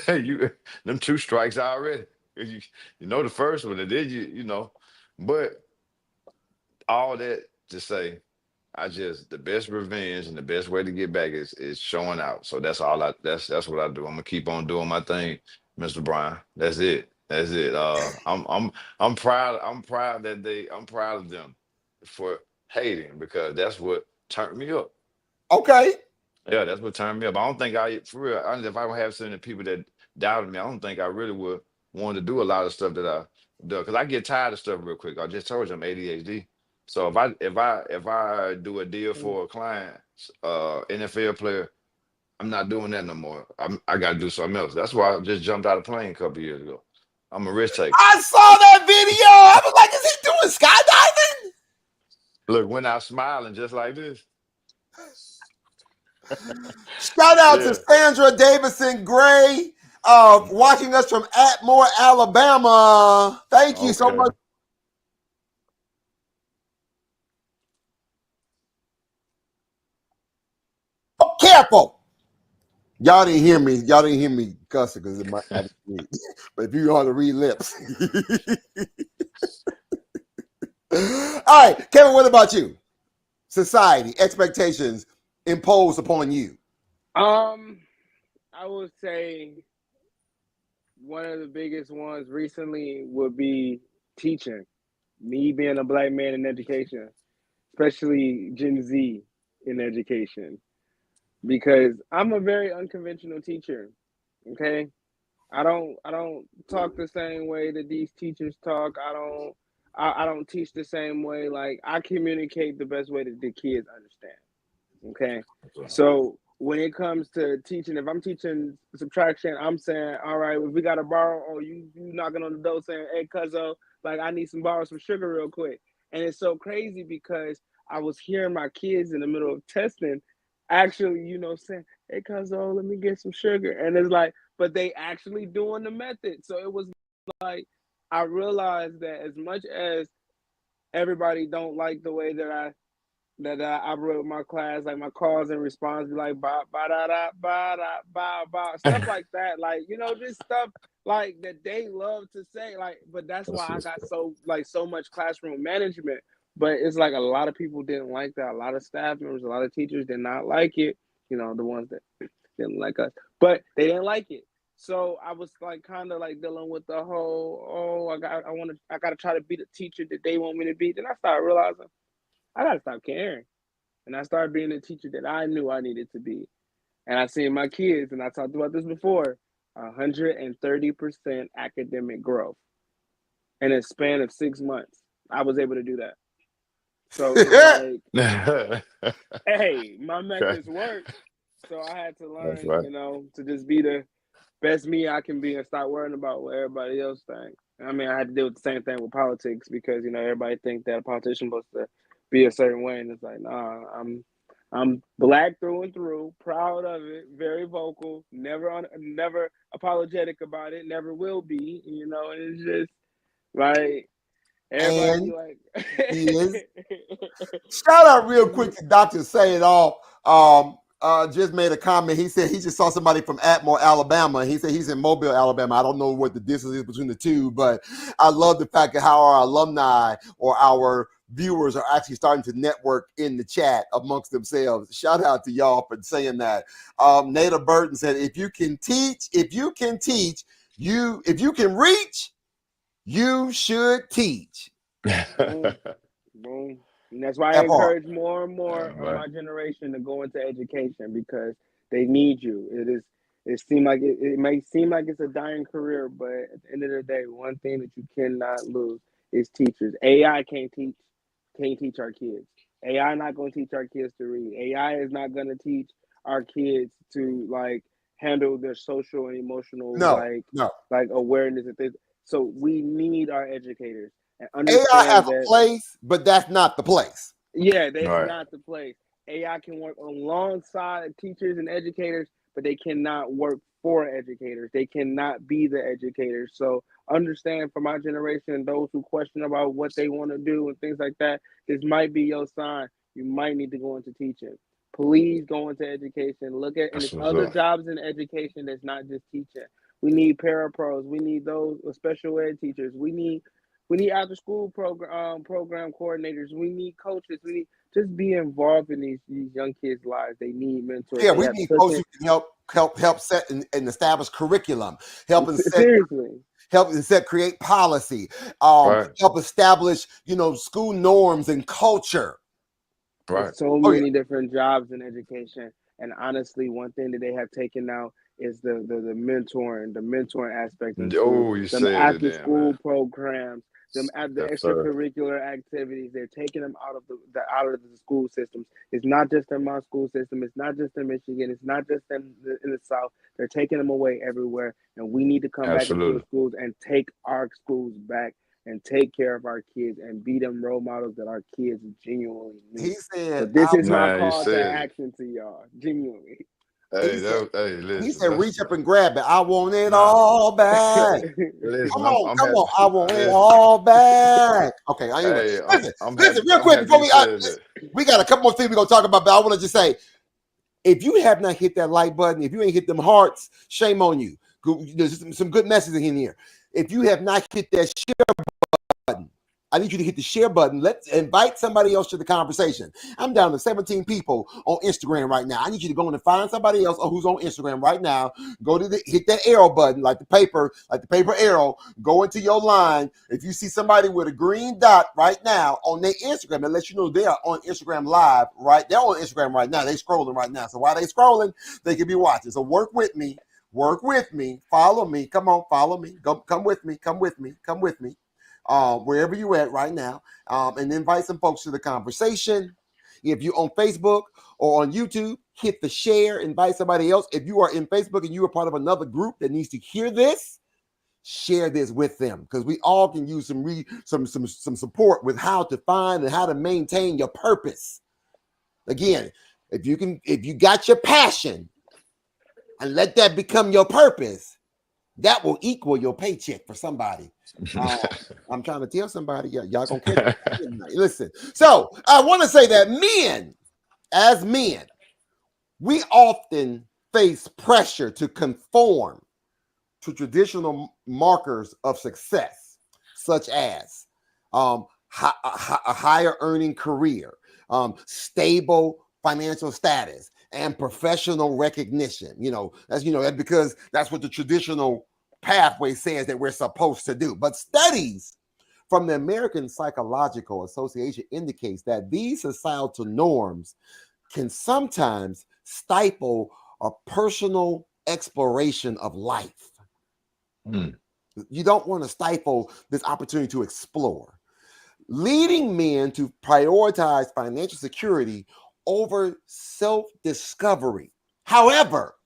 Speaker 3: you them two strikes already. You know the first one, and then but all that to say, the best revenge and the best way to get back is showing out. So that's all that's what I do. I'm gonna keep on doing my thing, Mr. Brian. That's it. That's it. I'm proud. I'm proud of them for hating because that's what turned me up.
Speaker 1: Okay.
Speaker 3: Yeah, that's what turned me up. I don't think for real, if I don't have so many people that doubted me, I don't think I really would want to do a lot of stuff that I do. Because I get tired of stuff real quick. I just told you I'm ADHD. So if I do a deal for a client, NFL player, I'm not doing that no more. I got to do something else. That's why I just jumped out of a plane a couple years ago. I'm a risk taker.
Speaker 1: I saw that video. I was like, is he doing skydiving?
Speaker 3: Look, went out smiling just like this.
Speaker 1: Shout out to Sandra Davison Gray, watching us from Atmore, Alabama. Thank you so much. Oh, careful. Y'all didn't hear me. Y'all didn't hear me cussing because it might not be me. But if you ought to read lips. All right, Kevin, what about you? Society, expectations imposed upon you.
Speaker 2: I would say one of the biggest ones recently would be teaching. Me being a black man in education, especially Gen Z in education. because I'm a very unconventional teacher. Okay, I don't talk the same way that these teachers talk. I don't teach the same way. Like I communicate the best way that the kids understand. Okay. So when it comes to teaching, if I'm teaching subtraction, I'm saying, all right, if we gotta borrow, or you knocking on the door saying, hey cuzzo, like I need some borrow some sugar real quick. And it's so crazy because I was hearing my kids in the middle of testing actually, saying, hey cuzzo, let me get some sugar. And it's like, but they actually doing the method. So it was like I realized that as much as everybody don't like the way that I wrote my class, like my calls and response, be like ba ba da da ba da ba ba, stuff like that, like just stuff like that they love to say, like. But that's why I got so much classroom management. But it's like a lot of people didn't like that. A lot of staff members, a lot of teachers did not like it. The ones that didn't like us, but they didn't like it. So I was like kind of like dealing with the whole, I gotta try to be the teacher that they want me to be. Then I started realizing I gotta stop caring. And I started being the teacher that I knew I needed to be. And I seen my kids, and I talked about this before, 130% academic growth in a span of 6 months. I was able to do that. So it's like, hey, my
Speaker 3: Okay.
Speaker 2: methods work. So I had to
Speaker 3: That's
Speaker 2: learn,
Speaker 3: right.
Speaker 2: to just be the best me I can be and stop worrying about what everybody else thinks. I mean, I had to deal with the same thing with politics because everybody think that a politician supposed to be a certain way, and it's like, nah, I'm black through and through, proud of it, very vocal, never apologetic about it, never will be. And it's just like everybody be
Speaker 1: And
Speaker 2: like,
Speaker 1: he is. Shout out real quick to Dr. Say It All. Just made a comment. He said he just saw somebody from Atmore, Alabama. He said he's in Mobile, Alabama. I don't know what the distance is between the two, but I love the fact that how our alumni or our viewers are actually starting to network in the chat amongst themselves. Shout out to y'all for saying that. Nada Burton said, if you can teach, if you can reach, you should teach.
Speaker 2: boom, boom. And that's why I
Speaker 1: That part.
Speaker 2: encourage more and more of
Speaker 3: Right.
Speaker 2: my generation to go into education because they need you. It may seem like it's a dying career, but at the end of the day, one thing that you cannot lose is teachers. AI can't teach our kids. AI not going to teach our kids to read. AI is not going to teach our kids to like handle their social and emotional
Speaker 1: No, no.
Speaker 2: like awareness and things. So we need our educators and
Speaker 1: AI has
Speaker 2: understand
Speaker 1: a
Speaker 2: that.
Speaker 1: place, but that's not the place.
Speaker 2: Yeah, that's
Speaker 3: Right.
Speaker 2: not the place. AI can work alongside teachers and educators, but they cannot work for educators. They cannot be the educators. So understand for my generation, those who question about what they want to do and things like that, this might be your sign. You might need to go into teaching. Please go into education. Look at, and
Speaker 3: That's
Speaker 2: there's
Speaker 3: what's
Speaker 2: other
Speaker 3: up.
Speaker 2: jobs in education that's not just teaching. We need parapros. We need those special ed teachers. We need after school program coordinators. We need coaches. We need just be involved in these young kids' lives. They need mentors.
Speaker 1: Yeah,
Speaker 2: They
Speaker 1: we
Speaker 2: have
Speaker 1: need
Speaker 2: such
Speaker 1: folks
Speaker 2: a
Speaker 1: who can help set and establish curriculum, help and set
Speaker 2: seriously.
Speaker 1: create policy,
Speaker 3: Right.
Speaker 1: help establish school norms and culture.
Speaker 3: Right.
Speaker 2: There's so
Speaker 1: Oh yeah,
Speaker 2: many different jobs in education, and honestly, one thing that they have taken out is the mentoring aspect in school.
Speaker 3: Oh, you
Speaker 2: Them
Speaker 3: said it
Speaker 2: after
Speaker 3: then, man.
Speaker 2: school programs, them at the
Speaker 3: Yes, sir.
Speaker 2: extracurricular activities. They're taking them out of out of the school systems. It's not just in my school system. It's not just in Michigan. It's not just in the South. They're taking them away everywhere, and we need to come back into the
Speaker 3: Absolutely.
Speaker 2: schools and take our schools back and take care of our kids and be them role models that our kids genuinely
Speaker 1: he
Speaker 2: need. So
Speaker 1: said.
Speaker 2: this is my
Speaker 3: Man, you
Speaker 2: call to
Speaker 3: said it.
Speaker 2: action to y'all, genuinely.
Speaker 1: He
Speaker 3: Hey,
Speaker 1: said.
Speaker 3: hey,
Speaker 1: He
Speaker 3: listen,
Speaker 1: said,
Speaker 3: that's
Speaker 1: reach up and grab it. I want it
Speaker 3: nah.
Speaker 1: all back.
Speaker 3: Listen,
Speaker 1: Come
Speaker 3: I'm
Speaker 1: on,
Speaker 3: I'm
Speaker 1: come
Speaker 3: happy.
Speaker 1: on. I want it
Speaker 3: Listen,
Speaker 1: all back. Okay, anyway,
Speaker 3: hey, I'm
Speaker 1: listen,
Speaker 3: happy.
Speaker 1: real
Speaker 3: I'm
Speaker 1: quick
Speaker 3: happy
Speaker 1: before
Speaker 3: you said that.
Speaker 1: we got a couple more things we're gonna talk about, but I want to just say, if you have not hit that like button, if you ain't hit them hearts, shame on you. There's some good messages in here. If you have not hit that share button, I need you to hit the share button. Let's invite somebody else to the conversation. I'm down to 17 people on Instagram right now. I need you to go in and find somebody else who's on Instagram right now. Go to hit that arrow button, like the paper arrow. Go into your line. If you see somebody with a green dot right now on their Instagram, it lets you know they are on Instagram live, right? They're on Instagram right now. They're scrolling right now. So while they're scrolling, they can be watching. So work with me. Work with me. Follow me. Come on, follow me. Come with me. Come with me. Come with me. Wherever you're at right now, and invite some folks to the conversation. If you're on Facebook or on YouTube, hit the share, invite somebody else. If you are in Facebook and you are part of another group that needs to hear this, share this with them, because we all can use some support with how to find and how to maintain your purpose. Again, if you got your passion and let that become your purpose, that will equal your paycheck for somebody. I'm trying to tell somebody, y'all gonna catch it. Listen, so I want to say that as men, we often face pressure to conform to traditional markers of success, such as a higher earning career, stable financial status, and professional recognition. That's because that's what the traditional pathway says that we're supposed to do. But studies from the American Psychological Association indicates that these societal norms can sometimes stifle a personal exploration of life. You don't want to stifle this opportunity to explore, leading men to prioritize financial security over self-discovery. However,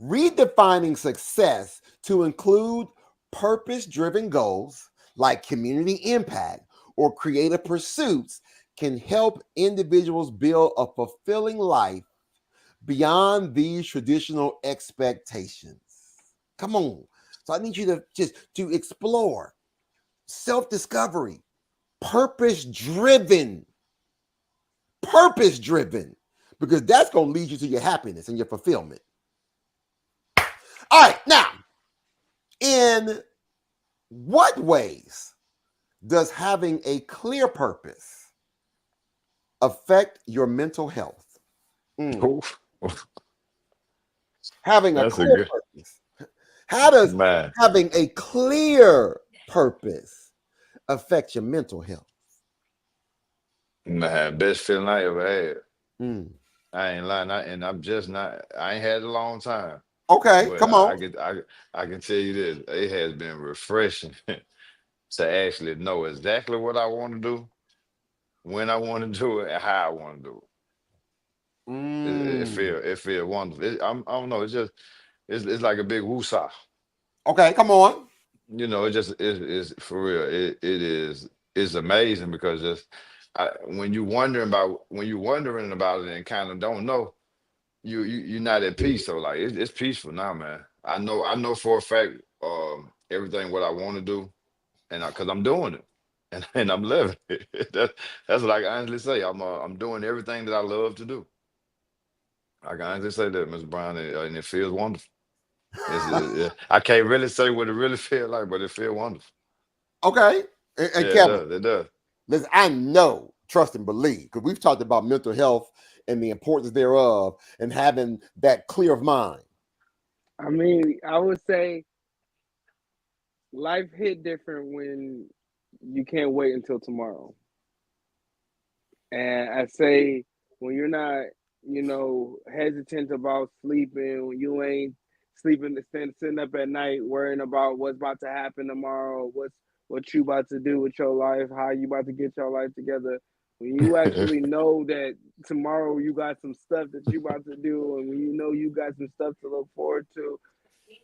Speaker 1: redefining success to include purpose-driven goals like community impact or creative pursuits can help individuals build a fulfilling life beyond these traditional expectations. Come on. So I need you to explore self-discovery, purpose-driven, because that's going to lead you to your happiness and your fulfillment. All right, now, in what ways does having a clear purpose affect your mental health? Having a clear purpose. How does having a clear purpose affect your mental health?
Speaker 3: Man, best feeling I ever had. I ain't lying, I ain't had it a long time.
Speaker 1: Okay,
Speaker 3: but
Speaker 1: come on.
Speaker 3: I can tell you this, it has been refreshing to actually know exactly what I want to do, when I want to do it, and how I want to do it. It feel wonderful. I don't know, it's like a big woosah.
Speaker 1: Okay, come on.
Speaker 3: It's for real. It's amazing, because when you're wondering about it and kind of don't know, you're not at peace. So like it's peaceful now, man. I know for a fact everything what I want to do, and because I'm doing it, and I'm living it. That's what I can honestly say. I'm doing everything that I love to do. I can honestly say that, Mr. Brown, and it feels wonderful. I can't really say what it really feels like, but it feels wonderful.
Speaker 1: Okay, and Kevin,
Speaker 3: it does.
Speaker 1: Listen, I know, trust and believe, because we've talked about mental health and the importance thereof, and having that clear of mind.
Speaker 2: I mean, I would say life hit different when you can't wait until tomorrow. And I say when you're not, hesitant about sleeping, when you ain't sitting up at night worrying about what's about to happen tomorrow, what you about to do with your life, how you about to get your life together. When you actually know that tomorrow you got some stuff that you about to do, and when you know you got some stuff to look forward to,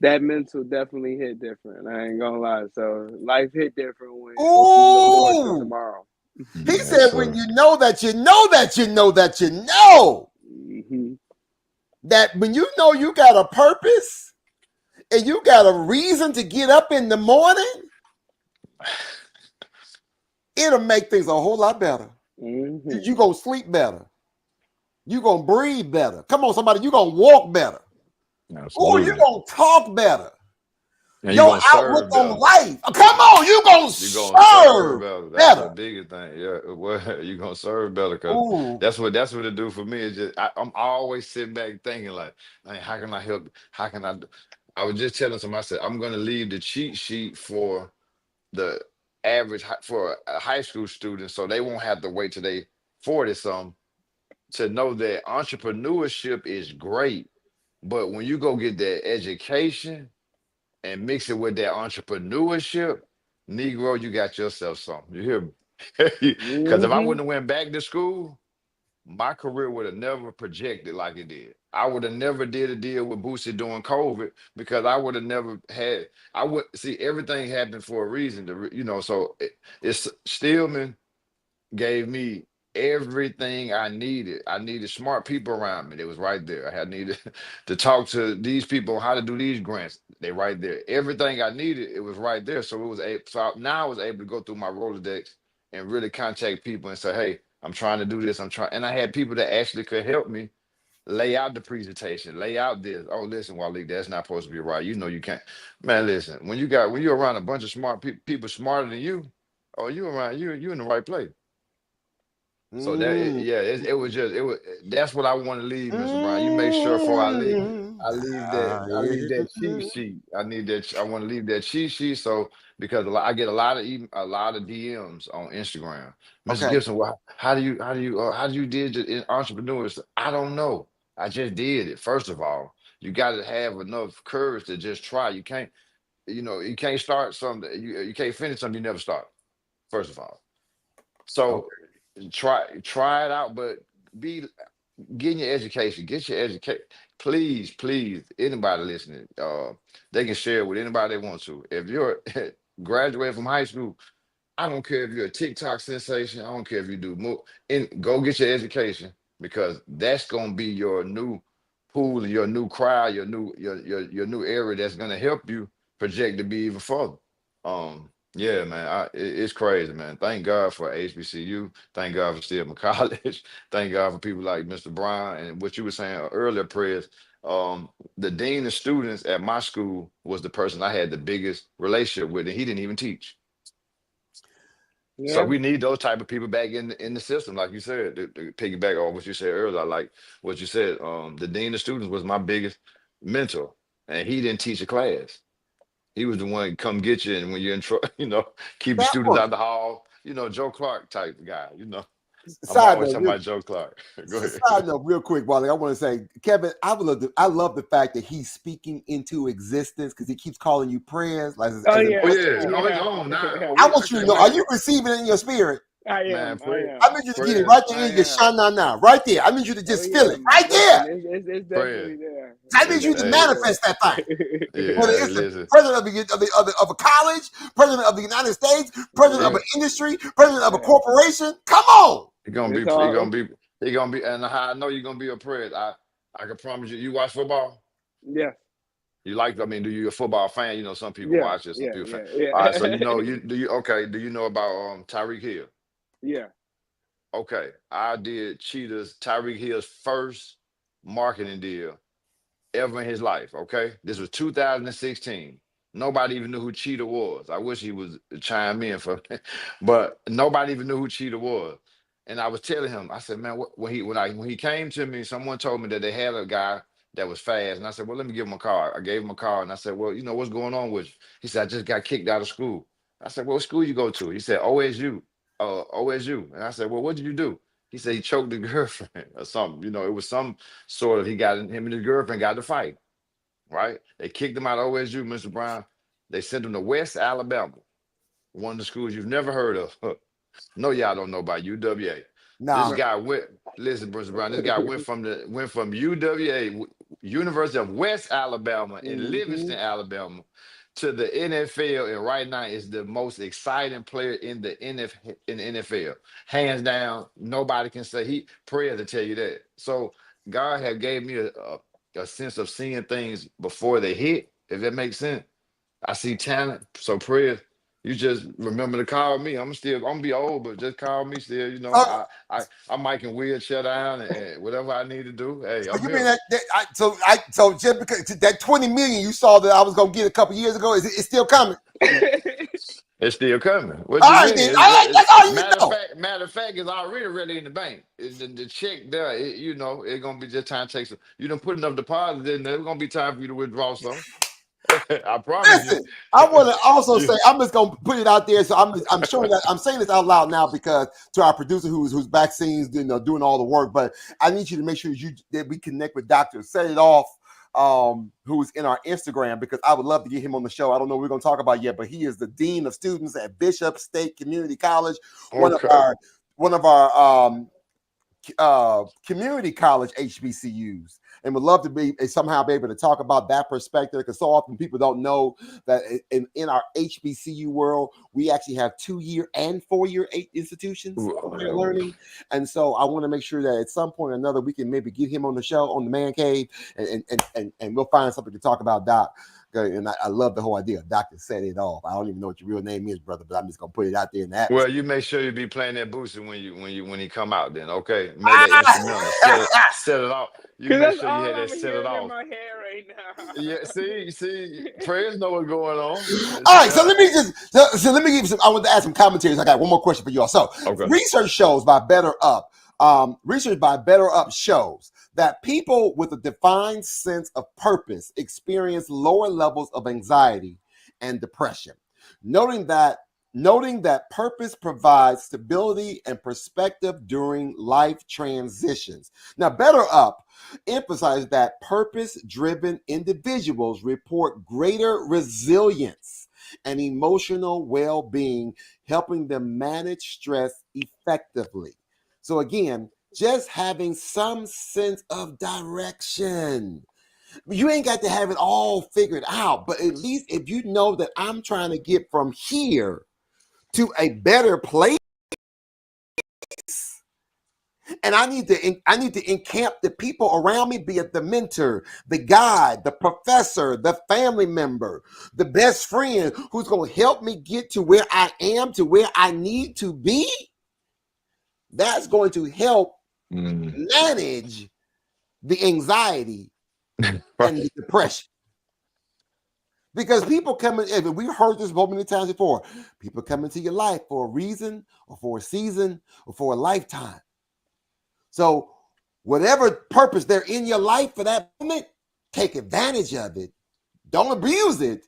Speaker 2: that mental definitely hit different. I ain't gonna lie. So life hit different when you look forward to tomorrow.
Speaker 1: He said, when you know that you know that you know that you know that when you know you got a purpose and you got a reason to get up in the morning, it'll make things a whole lot better. You're going to sleep better. You're going to breathe better. Come on, somebody, you're going to walk better. Oh, you're going to talk better.
Speaker 3: And you're
Speaker 1: Your
Speaker 3: gonna
Speaker 1: outlook
Speaker 3: serve
Speaker 1: on
Speaker 3: better.
Speaker 1: life. Come on, you gonna
Speaker 3: You're gonna serve
Speaker 1: serve
Speaker 3: better. That's the
Speaker 1: better.
Speaker 3: biggest thing. Yeah, well, you're gonna serve better because
Speaker 1: Ooh.
Speaker 3: that's what it do for me. It's just I'm always sitting back thinking like, man, how can I help? How can I? I was just telling somebody, I said I'm gonna leave the cheat sheet for the for a high school student, so they won't have to wait till they 40 some to know that entrepreneurship is great. But when you go get that education and mix it with that entrepreneurship, Negro, you got yourself something. You hear me? Because if I
Speaker 2: Mm-hmm.
Speaker 3: wouldn't have went back to school, my career would have never projected like it did. I would have never did a deal with Boosie during COVID because I would have never had. I would see everything happened for a reason. So it's Stillman gave me everything I needed. I needed smart people around me. They was right there. I had needed to talk to these people on how to do these grants. They right there. Everything I needed, it was right there. So it was now I was able to go through my Rolodex and really contact people and say, hey, I'm trying to do this. I'm trying, and I had people that actually could help me lay out the presentation, lay out this. Oh, listen, Waleed, that's not supposed to be right. You know you can't. Man, listen, when you're around a bunch of smart people smarter than you, oh, you in the right place. So
Speaker 1: Mm,
Speaker 3: yeah, it was just it was that's what I want to leave, Mr. Brown. You make sure before
Speaker 1: mm,
Speaker 3: I leave that cheat sheet. I need that. I want to leave that cheat sheet. So because I get a lot of DMs on Instagram. Mr.
Speaker 1: okay.
Speaker 3: Gibson, how do you did it in entrepreneurs? I don't know. I just did it. First of all, you got to have enough courage to just try. You can't start something. You can't finish something you never start. First of all, so
Speaker 1: Okay.
Speaker 3: try it out, but be getting your education. Get your education. Please, anybody listening, they can share with anybody they want to. If you're graduating from high school, I don't care if you're a TikTok sensation. I don't care if you do more. Go get your education because that's gonna be your new pool, your new crowd, your new area that's gonna help you project to be even further. Yeah, man, it's crazy, man. Thank God for HBCU. Thank God for Stillman College. Thank God for people like Mr. Brown and what you were saying earlier, Prayers. The dean of students at my school was the person I had the biggest relationship with, and he didn't even teach. So
Speaker 2: Yeah.
Speaker 3: we need those type of people back in the system, like you said, to piggyback on what you said earlier. I like what you said. The dean of students was my biggest mentor, and he didn't teach a class. He was the one to come get you, and when you're in trouble, keep the
Speaker 1: That
Speaker 3: students
Speaker 1: one.
Speaker 3: out the hall. Joe Clark type guy. I'm
Speaker 1: Side
Speaker 3: always
Speaker 1: note,
Speaker 3: talking about Joe Clark. Go ahead.
Speaker 1: side note, real quick, Wally. I want to say, Kevin, I love the fact that he's speaking into existence because he keeps calling you prayers, like
Speaker 2: Oh
Speaker 1: as an
Speaker 3: Oh
Speaker 2: yeah.
Speaker 3: yeah.
Speaker 1: understand.
Speaker 3: Oh, it's
Speaker 2: Yeah.
Speaker 3: on now.
Speaker 2: Yeah.
Speaker 3: Oh
Speaker 1: I
Speaker 3: yeah.
Speaker 1: want you to
Speaker 3: Okay,
Speaker 1: know, are
Speaker 3: man.
Speaker 1: you receiving it in your spirit?
Speaker 2: I
Speaker 3: Man,
Speaker 2: am. I
Speaker 3: prayer,
Speaker 1: I
Speaker 2: am.
Speaker 1: need you to get it
Speaker 3: prayers,
Speaker 1: right there
Speaker 2: I
Speaker 1: in your
Speaker 2: am.
Speaker 1: shana right there. I need you to
Speaker 2: Oh
Speaker 1: just feel
Speaker 2: yeah.
Speaker 1: it right
Speaker 2: Listen,
Speaker 1: there.
Speaker 2: it's
Speaker 3: prayer.
Speaker 2: definitely there.
Speaker 1: I
Speaker 2: It's
Speaker 1: need you to
Speaker 2: definitely
Speaker 3: Hey,
Speaker 1: manifest that thing.
Speaker 3: yeah.
Speaker 1: Whether
Speaker 3: Hey,
Speaker 1: it's the
Speaker 3: listen.
Speaker 1: president of a college, president of the United States, president of
Speaker 2: there.
Speaker 1: an
Speaker 3: It,
Speaker 1: industry, president of a
Speaker 2: Yeah.
Speaker 1: corporation. Come on.
Speaker 3: it gonna be.
Speaker 2: It's
Speaker 3: It
Speaker 2: all.
Speaker 3: gonna be. It gonna be. And how I know you're gonna be a prayer. I can promise you. You watch football.
Speaker 2: Yeah.
Speaker 3: You like, I mean, do you a football fan? Some people
Speaker 2: Yeah.
Speaker 3: watch it, some
Speaker 2: Yeah.
Speaker 3: people fan.
Speaker 2: Yeah.
Speaker 3: All right, so
Speaker 2: Yeah.
Speaker 3: do you know about Tyreek Hill?
Speaker 2: Yeah.
Speaker 3: Okay. I did Tyreek Hill's first marketing deal ever in his life. Okay. This was 2016. Nobody even knew who Cheetah was. I wish he was chime in for but nobody even knew who Cheetah was. And I was telling him, I said, man, when he came to me, someone told me that they had a guy that was fast. And I said, well, let me give him a call. I gave him a call and I said, well, what's going on with you? He said, I just got kicked out of school. I said, well, what school you go to? He said, OSU, OSU. And I said, well, what did you do? He said he choked the girlfriend or something. It was some sort of him and his girlfriend got to fight, right? They kicked him out of OSU, Mr. Brown. They sent him to West Alabama, one of the schools you've never heard of. No, y'all don't know about UWA. This
Speaker 1: Now,
Speaker 3: guy went, listen, Mr. Brown, this guy went from UWA, University of West Alabama in
Speaker 2: Hmm.
Speaker 3: Livingston, Alabama, to the NFL, and right now is the most exciting player in the NFL. Hands down, nobody can say he prayer to tell you that. So God had gave me a sense of seeing things before they hit, if that makes sense. I see talent. So prayer. You just remember to call me. I'm gonna be old, but just call me still.
Speaker 1: Uh,
Speaker 3: I might can wheelchair down and whatever I need to do. Hey,
Speaker 1: so
Speaker 3: I'm
Speaker 1: you mean
Speaker 3: here.
Speaker 1: so just because that 20 million you saw that I was gonna get a couple years ago, it's still coming?
Speaker 3: It's still coming. What
Speaker 1: All
Speaker 3: you
Speaker 1: right,
Speaker 3: mean?
Speaker 1: then. All right, that's all you need to know.
Speaker 3: Matter of fact, it's already really in the bank. The check there, it's gonna be just time to take some. You done put enough deposits in there. It's gonna be time for you to withdraw some. I promise you.
Speaker 1: Listen, I want to also
Speaker 3: You-
Speaker 1: say I'm just gonna put it out there. So I'm showing that I'm saying this out loud now because to our producer who's back scenes, doing all the work. But I need you to make sure that we connect with Dr. Set It Off, who's in our Instagram, because I would love to get him on the show. I don't know what we're gonna talk about yet, but he is the dean of students at Bishop State Community College, one of
Speaker 3: okay.
Speaker 1: our one of our community college HBCUs, and would love to somehow be able to talk about that perspective, because so often people don't know that in our HBCU world we actually have 2-year and 4-year institutions of higher learning. And so I want to make sure that at some point or another we can maybe get him on the show on the Man Cave, and we'll find something to talk about, Doc. And I love the whole idea. Doctor Set It Off. I don't even know what your real name is, brother, but I'm just gonna put it out there in the
Speaker 3: Well,
Speaker 1: atmosphere.
Speaker 3: you make sure you be playing that booster when he come out. Then okay, make that instrumental. Set it off. You
Speaker 2: Cause
Speaker 3: make
Speaker 2: that's
Speaker 3: sure you
Speaker 2: all
Speaker 3: had that
Speaker 2: I'm
Speaker 3: set it
Speaker 2: hearing in
Speaker 3: off.
Speaker 2: my head right
Speaker 3: Yeah, see, prayers know what's going on.
Speaker 1: All right, so let me let me give you some. I want to add some commentaries. I got one more question for you all. So,
Speaker 3: Okay.
Speaker 1: research by Better Up shows that people with a defined sense of purpose experience lower levels of anxiety and depression, noting that purpose provides stability and perspective during life transitions. Now, Better Up emphasizes that purpose-driven individuals report greater resilience and emotional well-being, helping them manage stress effectively. So again, just having some sense of direction. You ain't got to have it all figured out, but at least if you know that I'm trying to get from here to a better place, and I need to encamp the people around me, be it the mentor, the guide, the professor, the family member, the best friend who's going to help me get to where I am, to where I need to be. That's going to help manage the anxiety and the
Speaker 3: Right.
Speaker 1: depression. Because people come in, and we've heard this so many times before, people come into your life for a reason or for a season or for a lifetime. So whatever purpose they're in your life for that moment, take advantage of it. Don't abuse it,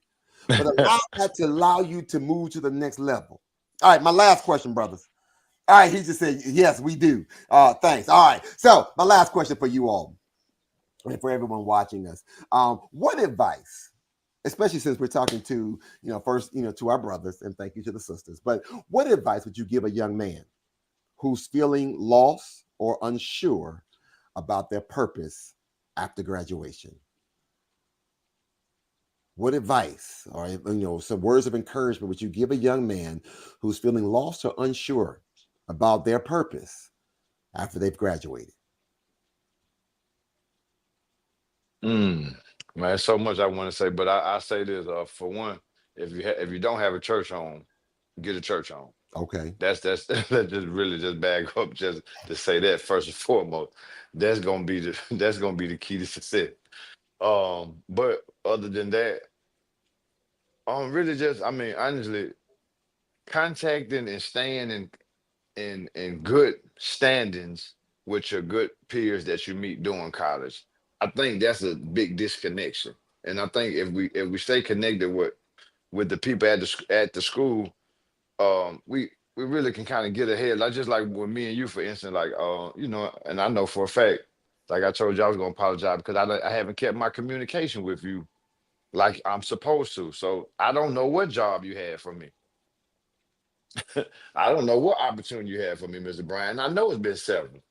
Speaker 1: but allow that to allow you to move to the next level. All right, my last question, brothers. All right, he just said, yes, we do. Thanks. All right. So my last question for you all, and for everyone watching us. What advice, especially since we're talking to, first, to our brothers, and thank you to the sisters, but what advice would you give a young man who's feeling lost or unsure about their purpose after graduation? What advice or some words of encouragement would you give a young man who's feeling lost or unsure about their purpose after they've graduated?
Speaker 3: Man, so much I want to say, but I say this. For one, if you don't have a church home, get a church home.
Speaker 1: Okay.
Speaker 3: That's that just really just back up just to say that first and foremost. That's gonna be the key to success. But other than that, really just I mean honestly, contacting and staying in good standings with your good peers that you meet during college. I think that's a big disconnection. And I think if we stay connected with the people at the school, we really can kind of get ahead. Like just like with me and you, for instance, like and I know for a fact, like I told you, I was gonna apologize because I haven't kept my communication with you like I'm supposed to. So I don't know what job you had for me. I don't know what opportunity you had for me, Mr. Bryan. I know it's been several.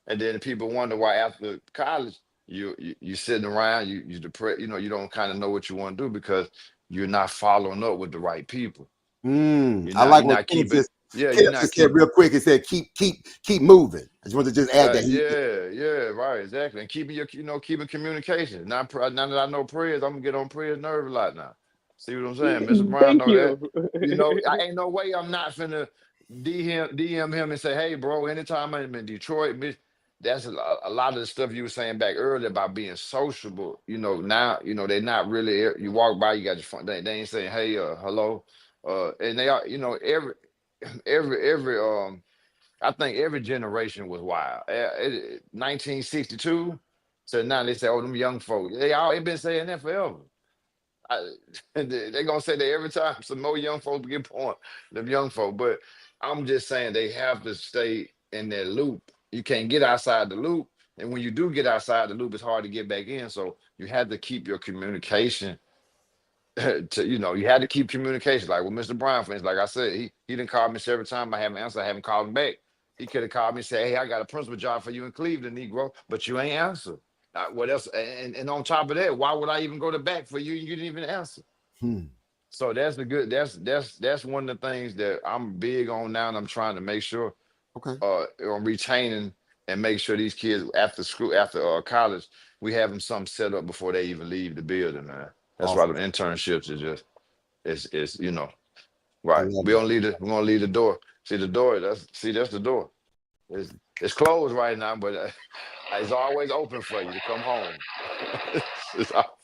Speaker 3: And then people wonder why after college you sitting around, you depressed, you don't kind of know what you want to do because you're not following up with the right people.
Speaker 1: I like
Speaker 3: You're
Speaker 1: what
Speaker 3: not
Speaker 1: Kenneth
Speaker 3: keeping, yeah, you're
Speaker 1: Kenneth
Speaker 3: not
Speaker 1: just said
Speaker 3: keeping.
Speaker 1: real quick. He said, keep moving. I just wanted to just add that.
Speaker 3: Yeah, right, exactly. And keeping keeping communication. Now that I know prayers, I'm gonna get on prayers nerve a lot now. See what I'm saying? Mr. Brown
Speaker 2: Thank
Speaker 3: know that.
Speaker 2: you.
Speaker 3: You know, I ain't no way I'm not finna DM him and say, hey, bro, anytime I'm in Detroit, bitch, that's a lot of the stuff you were saying back earlier about being sociable. You know, now, you know, they're not really, you walk by, you got your phone, they ain't saying, hey, hello. And they are, you know, every, I think every generation was wild. 1962 to now, they say, oh, them young folks, they been saying that forever. I, they gonna say that every time some more young folks get born, them young folk. But I'm just saying they have to stay in their loop. You can't get outside the loop, and when you do get outside the loop, it's hard to get back in. So you have to keep your communication. To you had to keep communication. Like with Mr. Brown, for instance, like I said, he didn't call me several times. I haven't answered. I haven't called him back. He could have called me and said, "Hey, I got a principal job for you in Cleveland, Negro," but you ain't answer. What else? And on top of that, why would I even go to bat for you? You didn't even answer.
Speaker 1: Hmm.
Speaker 3: So that's the good. That's one of the things that I'm big on now, and I'm trying to make sure
Speaker 1: Okay.
Speaker 3: on retaining and make sure these kids after school, after college, we have them something set up before they even leave the building, man. That's why
Speaker 1: Awesome.
Speaker 3: the internships is just it's
Speaker 1: I
Speaker 3: right.
Speaker 1: love
Speaker 3: We
Speaker 1: it.
Speaker 3: don't leave we're gonna leave the door. See the door. That's the door. It's closed right now, but it's always open for you to come home. it's, al-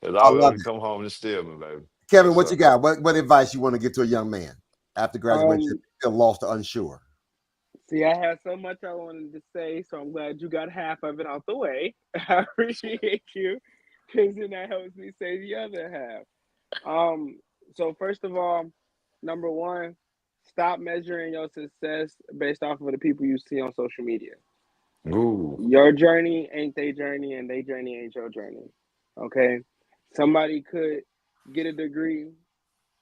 Speaker 3: it's
Speaker 1: I
Speaker 3: always
Speaker 1: love
Speaker 3: open to
Speaker 1: it.
Speaker 3: come home and steal me, baby.
Speaker 1: Kevin,
Speaker 3: Yes,
Speaker 1: what you
Speaker 3: sir.
Speaker 1: got? What advice you want to give to a young man after graduation,
Speaker 2: um,
Speaker 1: still lost or unsure?
Speaker 2: See, I had so much I wanted to say, so I'm glad you got half of it out the way. I appreciate you, because then that helps me say the other half. So first of all, number one, stop measuring your success based off of the people you see on social media.
Speaker 3: Ooh.
Speaker 2: Your journey ain't their journey, and their journey ain't your journey. Okay, somebody could get a degree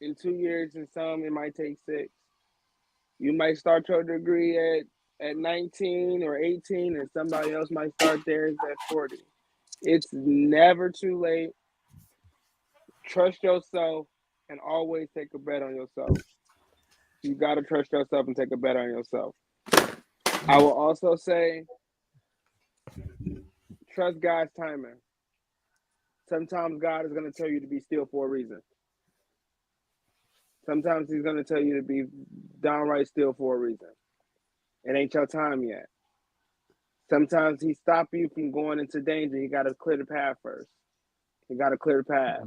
Speaker 2: in 2 years, and some it might take six. You might start your degree at 19 or 18, and somebody else might start theirs at 40. It's never too late. Trust yourself and always take a bet on yourself. You got to trust yourself and take a bet on yourself. I will also say, trust God's timing. Sometimes God is going to tell you to be still for a reason. Sometimes He's going to tell you to be downright still for a reason. It ain't your time yet. Sometimes He stop you from going into danger. He got to clear the path first. He got to clear the path.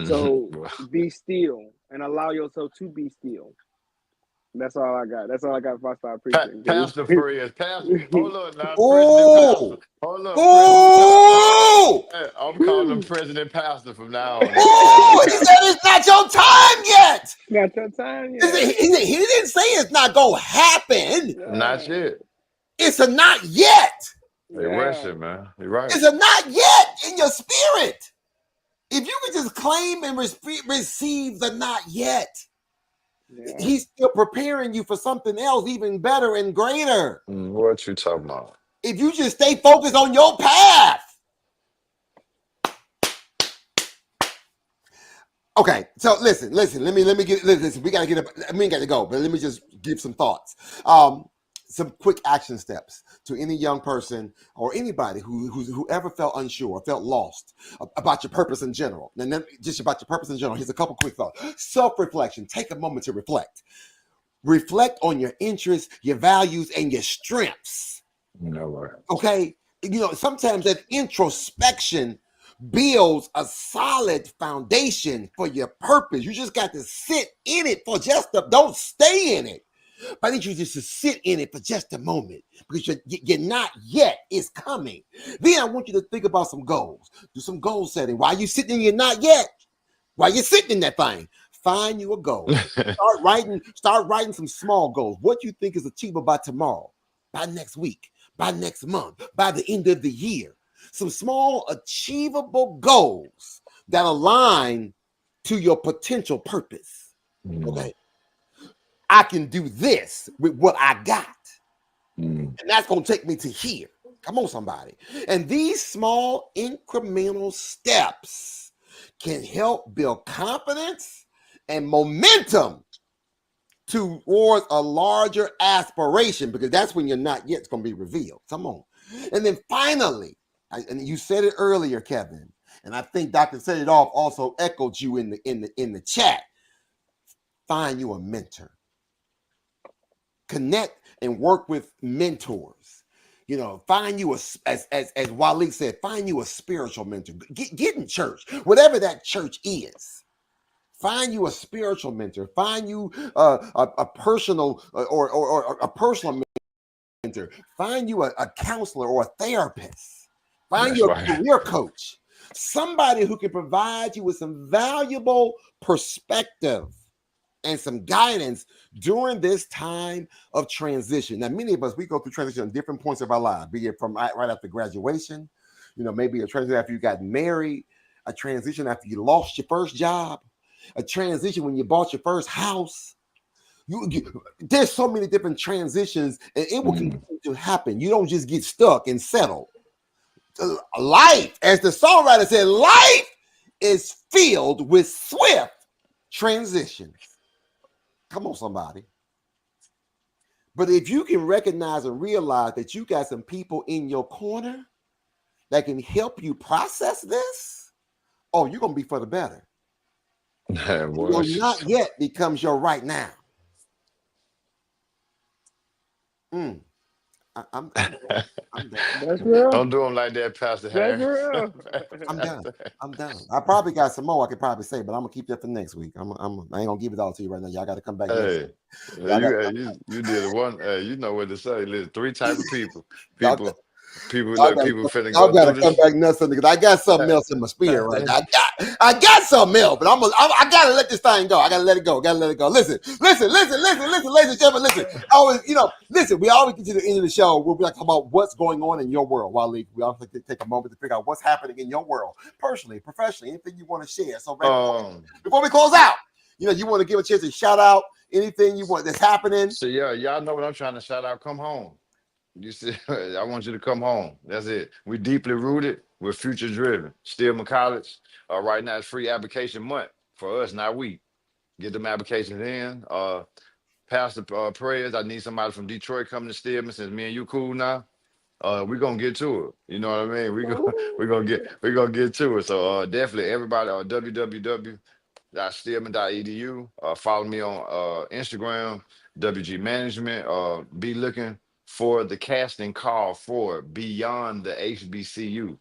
Speaker 2: So be still and allow yourself to be still. That's all I got. That's all I got before I start preaching.
Speaker 3: Pastor Fred, Pastor. Hold on now, President Pastor.
Speaker 1: Oh,
Speaker 3: Hold up, President Pastor.
Speaker 1: oh,
Speaker 3: Hey, I'm calling him President Pastor from now on. That's President
Speaker 1: oh! He said
Speaker 3: Pastor.
Speaker 1: it's not your time yet.
Speaker 2: Not your time
Speaker 1: He,
Speaker 2: yet.
Speaker 1: he didn't say it's not gonna happen.
Speaker 3: Not
Speaker 2: Yeah.
Speaker 3: yet.
Speaker 1: It's a not yet.
Speaker 3: Hey,
Speaker 2: Yeah.
Speaker 3: Russia, man. You're right.
Speaker 1: It's a not yet in your spirit. If you can just claim and receive the not yet,
Speaker 2: Yeah.
Speaker 1: He's still preparing you for something else, even better and greater.
Speaker 3: What you talking about?
Speaker 1: If you just stay focused on your path. Okay, so listen. Let me get listen. We gotta get up. We ain't got to go, but let me just give some thoughts. Some quick action steps to any young person or anybody who ever felt unsure, felt lost about your purpose in general. And then just about your purpose in general. Here's a couple quick thoughts. Self-reflection. Take a moment to reflect. Reflect on your interests, your values, and your strengths.
Speaker 3: No way.
Speaker 1: Okay, sometimes that introspection builds a solid foundation for your purpose. You just got to sit in it for don't stay in it. But I need you just to sit in it for just a moment, because you're not yet. It's coming. Then I want you to think about some goals. Do some goal setting. While you sitting in your not yet, while you're sitting in that thing, find you a goal. Start writing some small goals. What you think is achievable by tomorrow, by next week, by next month, by the end of the year. Some small achievable goals that align to your potential purpose. Okay. I can do this with what I got. And that's going to take me to here. Come on, somebody. And these small incremental steps can help build confidence and momentum towards a larger aspiration, because that's when you're not yet going to be revealed. Come on. And then finally, and you said it earlier, Kevin, And I think Dr. Set It Off also echoed you in the chat. Find you a mentor. Connect and work with mentors. Find you as Waleed said, find you a spiritual mentor. Get in church, whatever that church is. Find you a spiritual mentor. Find you a personal or a personal mentor. Find you a counselor or a therapist. Find you a career coach. Somebody who can provide you with some valuable perspective and some guidance during this time of transition. Now, many of us, we go through transition at different points of our lives, be it from right after graduation, maybe a transition after you got married, a transition after you lost your first job, a transition when you bought your first house. There's so many different transitions, and it will continue to happen. You don't just get stuck and settle. Life, as the songwriter said, life is filled with swift transitions. Come on, somebody. But if you can recognize and realize that you got some people in your corner that can help you process this, you're going to be for the better. Your not yet becomes your right now. I'm done.
Speaker 2: That's real.
Speaker 3: Don't do them like that, Pastor Harry.
Speaker 2: That's real.
Speaker 1: I'm done. I probably got some more I could probably say, but I'm gonna keep that for next week. I ain't gonna give it all to you right now. Y'all got to come back.
Speaker 3: Hey, you did one. You know what to say. Listen, 3 types of people. People finna
Speaker 1: Y'all
Speaker 3: go
Speaker 1: gotta
Speaker 3: through
Speaker 1: come
Speaker 3: this.
Speaker 1: back nuts because I got something else in my spirit right now. I got something else, but I gotta let this thing go. I gotta let it go. Listen, ladies and gentlemen, listen. Always, listen. We always get to the end of the show. We'll be like talking about what's going on in your world. Waleed, we always take a moment to figure out what's happening in your world, personally, professionally, anything you want to share. So before we close out, you want to give a chance to shout out anything you want that's happening.
Speaker 3: So y'all know what I'm trying to shout out. Come home. You see, I want you to come home. That's it. We're deeply rooted. We're future driven. Stillman College. Right now it's free application month for us, not we. Get them applications in. Pass the prayers. I need somebody from Detroit coming to Stillman since me and you cool now. We're gonna get to it. You know what I mean? We're gonna get to it. So definitely everybody www.stillman.edu. Follow me on Instagram, WG Management. Be looking for the casting call for Beyond the HBCU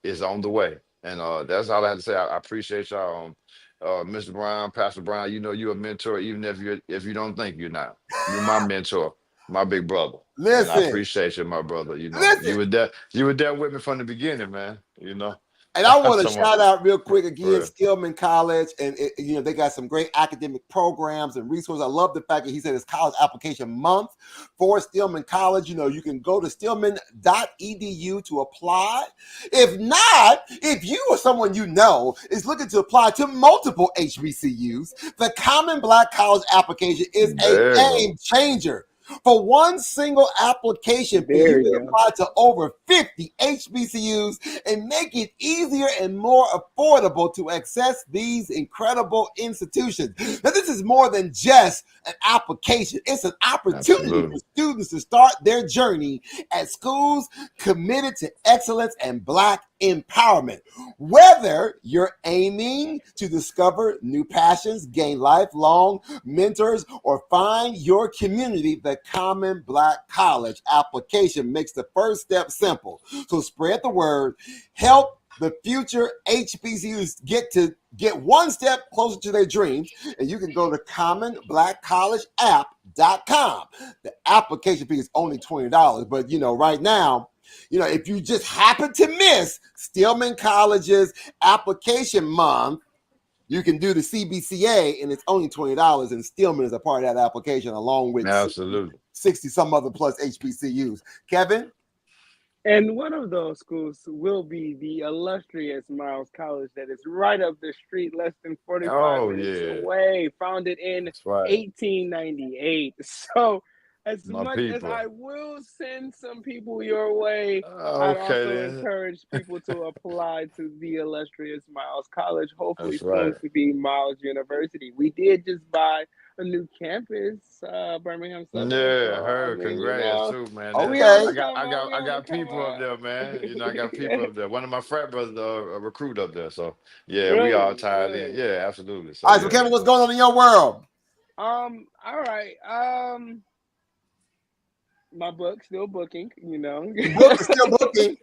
Speaker 3: is on the way. And that's all I have to say. I appreciate y'all. Mr. Brown, Pastor Brown, you're a mentor, even if you don't think you're not. You're my mentor, my big brother.
Speaker 1: Listen,
Speaker 3: and I appreciate you, my brother. You were there with me from the beginning, man.
Speaker 1: And I want to shout out real quick again, Stillman College, and they got some great academic programs and resources. I love the fact that he said it's college application month for Stillman College. You can go to stillman.edu to apply. If not, if you or someone is looking to apply to multiple HBCUs, the Common Black College application is a game changer. For one single application, you can apply to over 50 HBCUs and make it easier and more affordable to access these incredible institutions. Now, this is more than just an application. It's an opportunity for students to start their journey at schools committed to excellence and Black empowerment. Whether you're aiming to discover new passions, gain lifelong mentors, or find your community, the Common Black College application makes the first step simple. So spread the word, help the future HBCUs get one step closer to their dreams, and you can go to commonblackcollegeapp.com. The application fee is only $20, but right now, if you just happen to miss Stillman College's application month, you can do the CBCA, and it's only $20, and Stillman is a part of that application along with 60 some other plus HBCUs. Kevin?
Speaker 2: And one of those schools will be the illustrious Miles College that is right up the street, less than 45 minutes away, founded in 1898. So as
Speaker 3: My
Speaker 2: much as
Speaker 3: people.
Speaker 2: I will send some people your way, I'd
Speaker 3: Okay,
Speaker 2: also
Speaker 3: then.
Speaker 2: encourage people to apply to the illustrious Miles College, hopefully
Speaker 3: That's
Speaker 2: soon
Speaker 3: right.
Speaker 2: to be Miles University. We did just buy a new campus, Birmingham Southern. So
Speaker 3: Yeah,
Speaker 2: I
Speaker 3: her.
Speaker 2: mean, you
Speaker 3: Congrats
Speaker 2: know,
Speaker 3: too, man.
Speaker 2: we
Speaker 3: That's
Speaker 2: on
Speaker 1: Okay.
Speaker 2: the
Speaker 3: I got
Speaker 2: come
Speaker 3: I
Speaker 2: up.
Speaker 3: got
Speaker 2: We
Speaker 3: I
Speaker 2: on the
Speaker 3: got
Speaker 2: come
Speaker 3: people up
Speaker 2: up.
Speaker 3: there, man. You know, I got people up there. One of my frat brothers a recruit up there. So yeah, we all
Speaker 2: Really,
Speaker 3: tied in.
Speaker 2: really.
Speaker 3: Yeah, absolutely. So
Speaker 1: All right, so
Speaker 3: yeah.
Speaker 1: Kevin, what's going on in your world?
Speaker 2: All right. My book still booking. You know.
Speaker 1: Your book is still booking.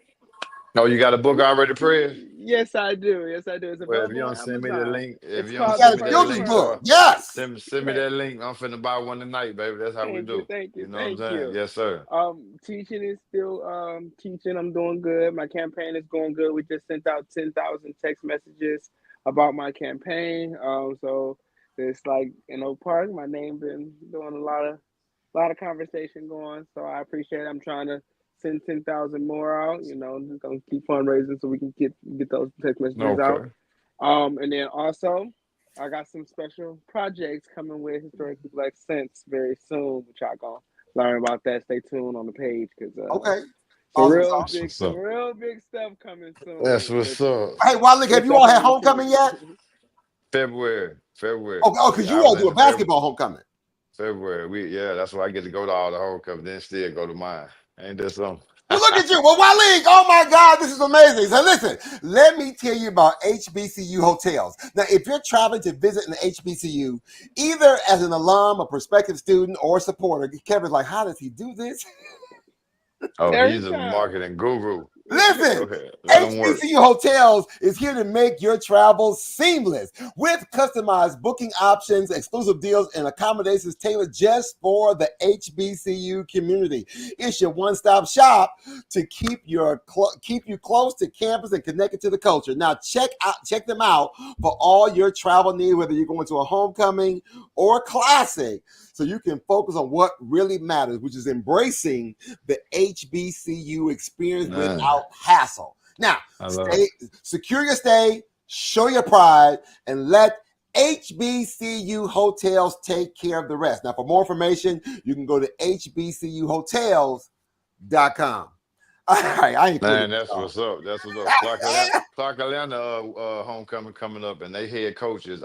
Speaker 3: Oh, you got a book already, Fred?
Speaker 2: Yes, I do. Yes, I do. It's
Speaker 3: Well, if you
Speaker 2: available
Speaker 3: don't
Speaker 2: on
Speaker 3: send me the
Speaker 2: Amazon.
Speaker 3: link, if
Speaker 2: It's
Speaker 3: you don't
Speaker 1: You
Speaker 2: called
Speaker 1: got
Speaker 2: The
Speaker 3: send
Speaker 1: a
Speaker 3: me that
Speaker 2: First
Speaker 1: children's
Speaker 3: link,
Speaker 1: book.
Speaker 3: or
Speaker 2: Person.
Speaker 1: Yes.
Speaker 3: send me that link, I'm finna buy one tonight, baby. That's how we
Speaker 2: Thank you,
Speaker 3: do.
Speaker 2: thank
Speaker 3: You
Speaker 2: you,
Speaker 3: know what I'm
Speaker 2: thank
Speaker 3: saying?
Speaker 2: you.
Speaker 3: Yes, sir.
Speaker 2: Teaching is still teaching. I'm doing good. My campaign is going good. We just sent out 10,000 text messages about my campaign. So it's like in Oak Park. My name been doing a lot of conversation going. So I appreciate it. I'm trying to send 10,000 more out. You know, just gonna keep fundraising so we can get those text messages out.
Speaker 3: Okay.
Speaker 2: And then also, I got some special projects coming with Historically Black Sense very soon, which y'all gonna learn about that. Stay tuned on the page because
Speaker 1: Okay.
Speaker 2: some
Speaker 1: Awesome
Speaker 2: real
Speaker 1: sauce.
Speaker 3: That's
Speaker 2: big,
Speaker 3: what's
Speaker 2: some
Speaker 3: up.
Speaker 2: real big stuff coming
Speaker 3: That's
Speaker 2: soon
Speaker 3: what's up.
Speaker 1: Hey, Wally, have
Speaker 2: with
Speaker 1: you
Speaker 2: the
Speaker 1: all had
Speaker 2: whole
Speaker 1: homecoming
Speaker 2: team.
Speaker 1: yet?
Speaker 3: February. February.
Speaker 1: Oh, because
Speaker 3: Yeah,
Speaker 1: you
Speaker 3: I
Speaker 1: all
Speaker 3: was
Speaker 1: do
Speaker 3: in
Speaker 1: a
Speaker 3: the February.
Speaker 1: basketball homecoming.
Speaker 3: February. That's why I get to go to all the homecoming, then still go to mine. Ain't that something?
Speaker 1: Well, look at you. Well, Wally, oh my God, this is amazing. So listen, let me tell you about HBCU hotels. Now, if you're traveling to visit an HBCU, either as an alum, a prospective student, or supporter, Kevin's like, how does he do this?
Speaker 3: Oh,
Speaker 2: Every
Speaker 3: he's a
Speaker 2: time.
Speaker 3: marketing guru. Go
Speaker 1: Listen,
Speaker 3: ahead. Let him work.
Speaker 1: HBCU Hotels is here to make your travel seamless with customized booking options, exclusive deals, and accommodations tailored just for the HBCU community. It's your one-stop shop to keep you close to campus and connected to the culture. Now, check them out for all your travel needs, whether you're going to a homecoming or a classic, so you can focus on what really matters, which is embracing the HBCU experience
Speaker 3: Nah,
Speaker 1: without hassle. Now,
Speaker 3: I love it.
Speaker 1: secure your stay, show your pride, and let HBCU Hotels take care of the rest. Now, for more information, you can go to hbcuhotels.com. All right, I ain't finished.
Speaker 3: Man, that's what's up. That's what's up. Clark Atlanta homecoming coming up, and they head coach is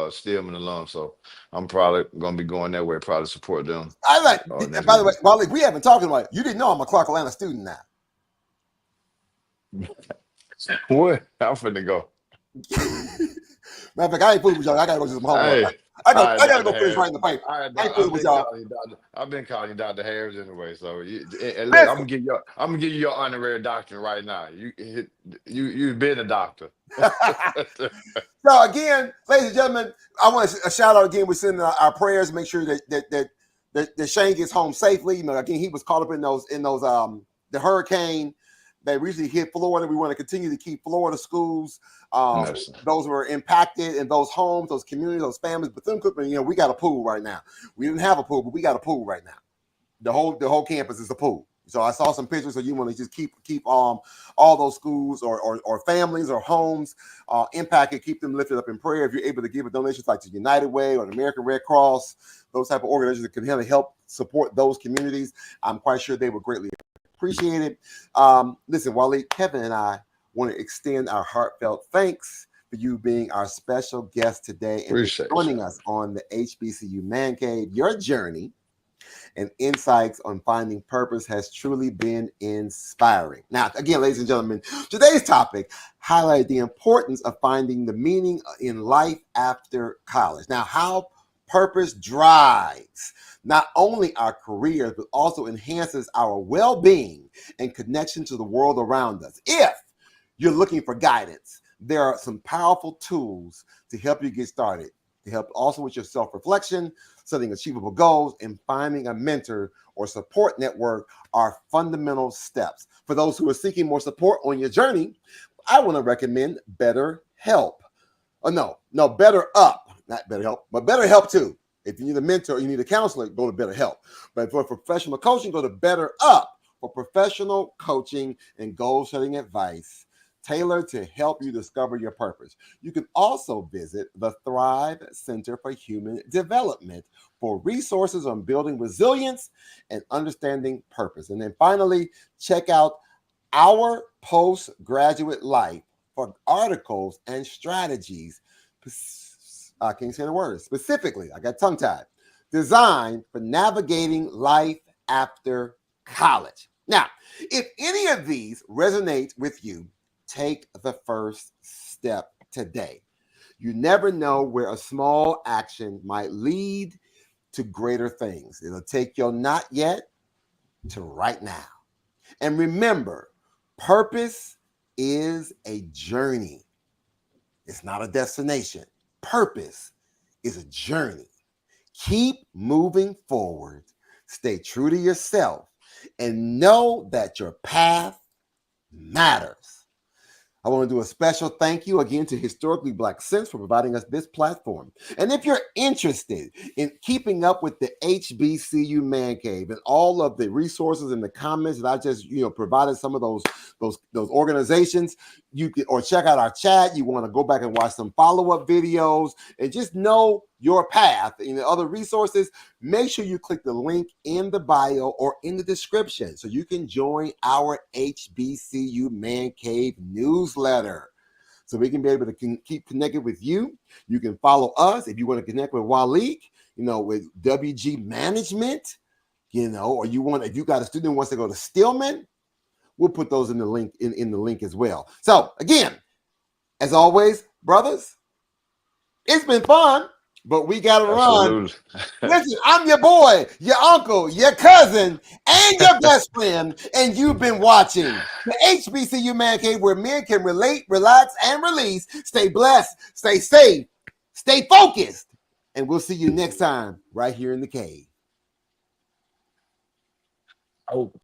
Speaker 3: Stillman alum. So I'm probably gonna be going that way, probably support them
Speaker 1: I like.
Speaker 3: next
Speaker 1: By the way,
Speaker 3: weekend.
Speaker 1: Wally, we haven't talked about it. You didn't know I'm a Clark Atlanta student now.
Speaker 3: What? I'm finna go.
Speaker 1: Matter of fact, I ain't fooling with y'all. I gotta go do some homework.
Speaker 3: Hey,
Speaker 1: I
Speaker 3: all
Speaker 1: go.
Speaker 3: right,
Speaker 1: I gotta
Speaker 3: Dr.
Speaker 1: go finish
Speaker 3: Harris.
Speaker 1: writing the paper.
Speaker 3: All right,
Speaker 1: I ain't fooling with y'all.
Speaker 3: I've been calling you Dr. Harris anyway. So and look,
Speaker 1: Listen.
Speaker 3: I'm gonna give you your honorary doctorate right now. You've been a doctor.
Speaker 1: So again, ladies and gentlemen, I want a shout out again. We're sending our prayers. Make sure that Shane gets home safely. You know, again, he was caught up in those the hurricane that recently hit Florida. We want to continue to keep Florida schools,
Speaker 3: Yes.
Speaker 1: those who are impacted in those homes, those communities, those families. But then, you know, we got a pool right now. We didn't have a pool, but we got a pool right now. The whole campus is a pool. So I saw some pictures. So you want to just keep all those schools or families or homes impacted, keep them lifted up in prayer. If you're able to give a donation like to United Way or the American Red Cross, those type of organizations that can help support those communities, I'm quite sure they would greatly appreciate it. Listen, Wally, Kevin, and I want to extend our heartfelt thanks for you being our special guest today and for
Speaker 3: Appreciate you.
Speaker 1: joining us on the HBCU Man Cave. Your journey and insights on finding purpose has truly been inspiring. Now, again, ladies and gentlemen, today's topic highlighted the importance of finding the meaning in life after college. Now, how purpose drives not only our careers, but also enhances our well-being and connection to the world around us. If you're looking for guidance, there are some powerful tools to help you get started, to help also with your self-reflection, setting achievable goals, and finding a mentor or support network are fundamental steps. For those who are seeking more support on your journey, I want to recommend BetterHelp. Better Up, not BetterHelp, but BetterHelp too. If you need a mentor, you need a counselor, go to BetterHelp. But for professional coaching, go to Better Up for professional coaching and goal-setting advice. tailored to help you discover your purpose. You can also visit the Thrive Center for Human Development for resources on building resilience and understanding purpose. And then finally, check out Our Postgraduate Life for articles and strategies. I can't say the word specifically. I got tongue tied. Designed for navigating life after college. Now, if any of these resonate with you, take the first step today. You never know where a small action might lead to greater things. It'll take your not yet to right now. And remember, purpose is a journey. It's not a destination. Purpose is a journey. Keep moving forward. Stay true to yourself and know that your path matters. I want to do a special thank you again to Historically Black Sense for providing us this platform. And if you're interested in keeping up with the HBCU Man Cave and all of the resources and the comments that I just provided some of those organizations, you can or check out our chat. You want to go back and watch some follow-up videos and just know your path and the other resources. Make sure you click the link in the bio or in the description so you can join our HBCU Man Cave newsletter so we can be able to keep connected with you. You can follow us if you want to connect with Waleed, with WG Management, or if you got a student who wants to go to Stillman, we'll put those in the link in the link as well. So again, as always, brothers, it's been fun. But we got to run. Listen, I'm your boy, your uncle, your cousin, and your best friend, and you've been watching the HBCU Man Cave, where men can relate, relax, and release. Stay blessed, stay safe, stay focused, and we'll see you next time right here in the cave.
Speaker 3: Oh.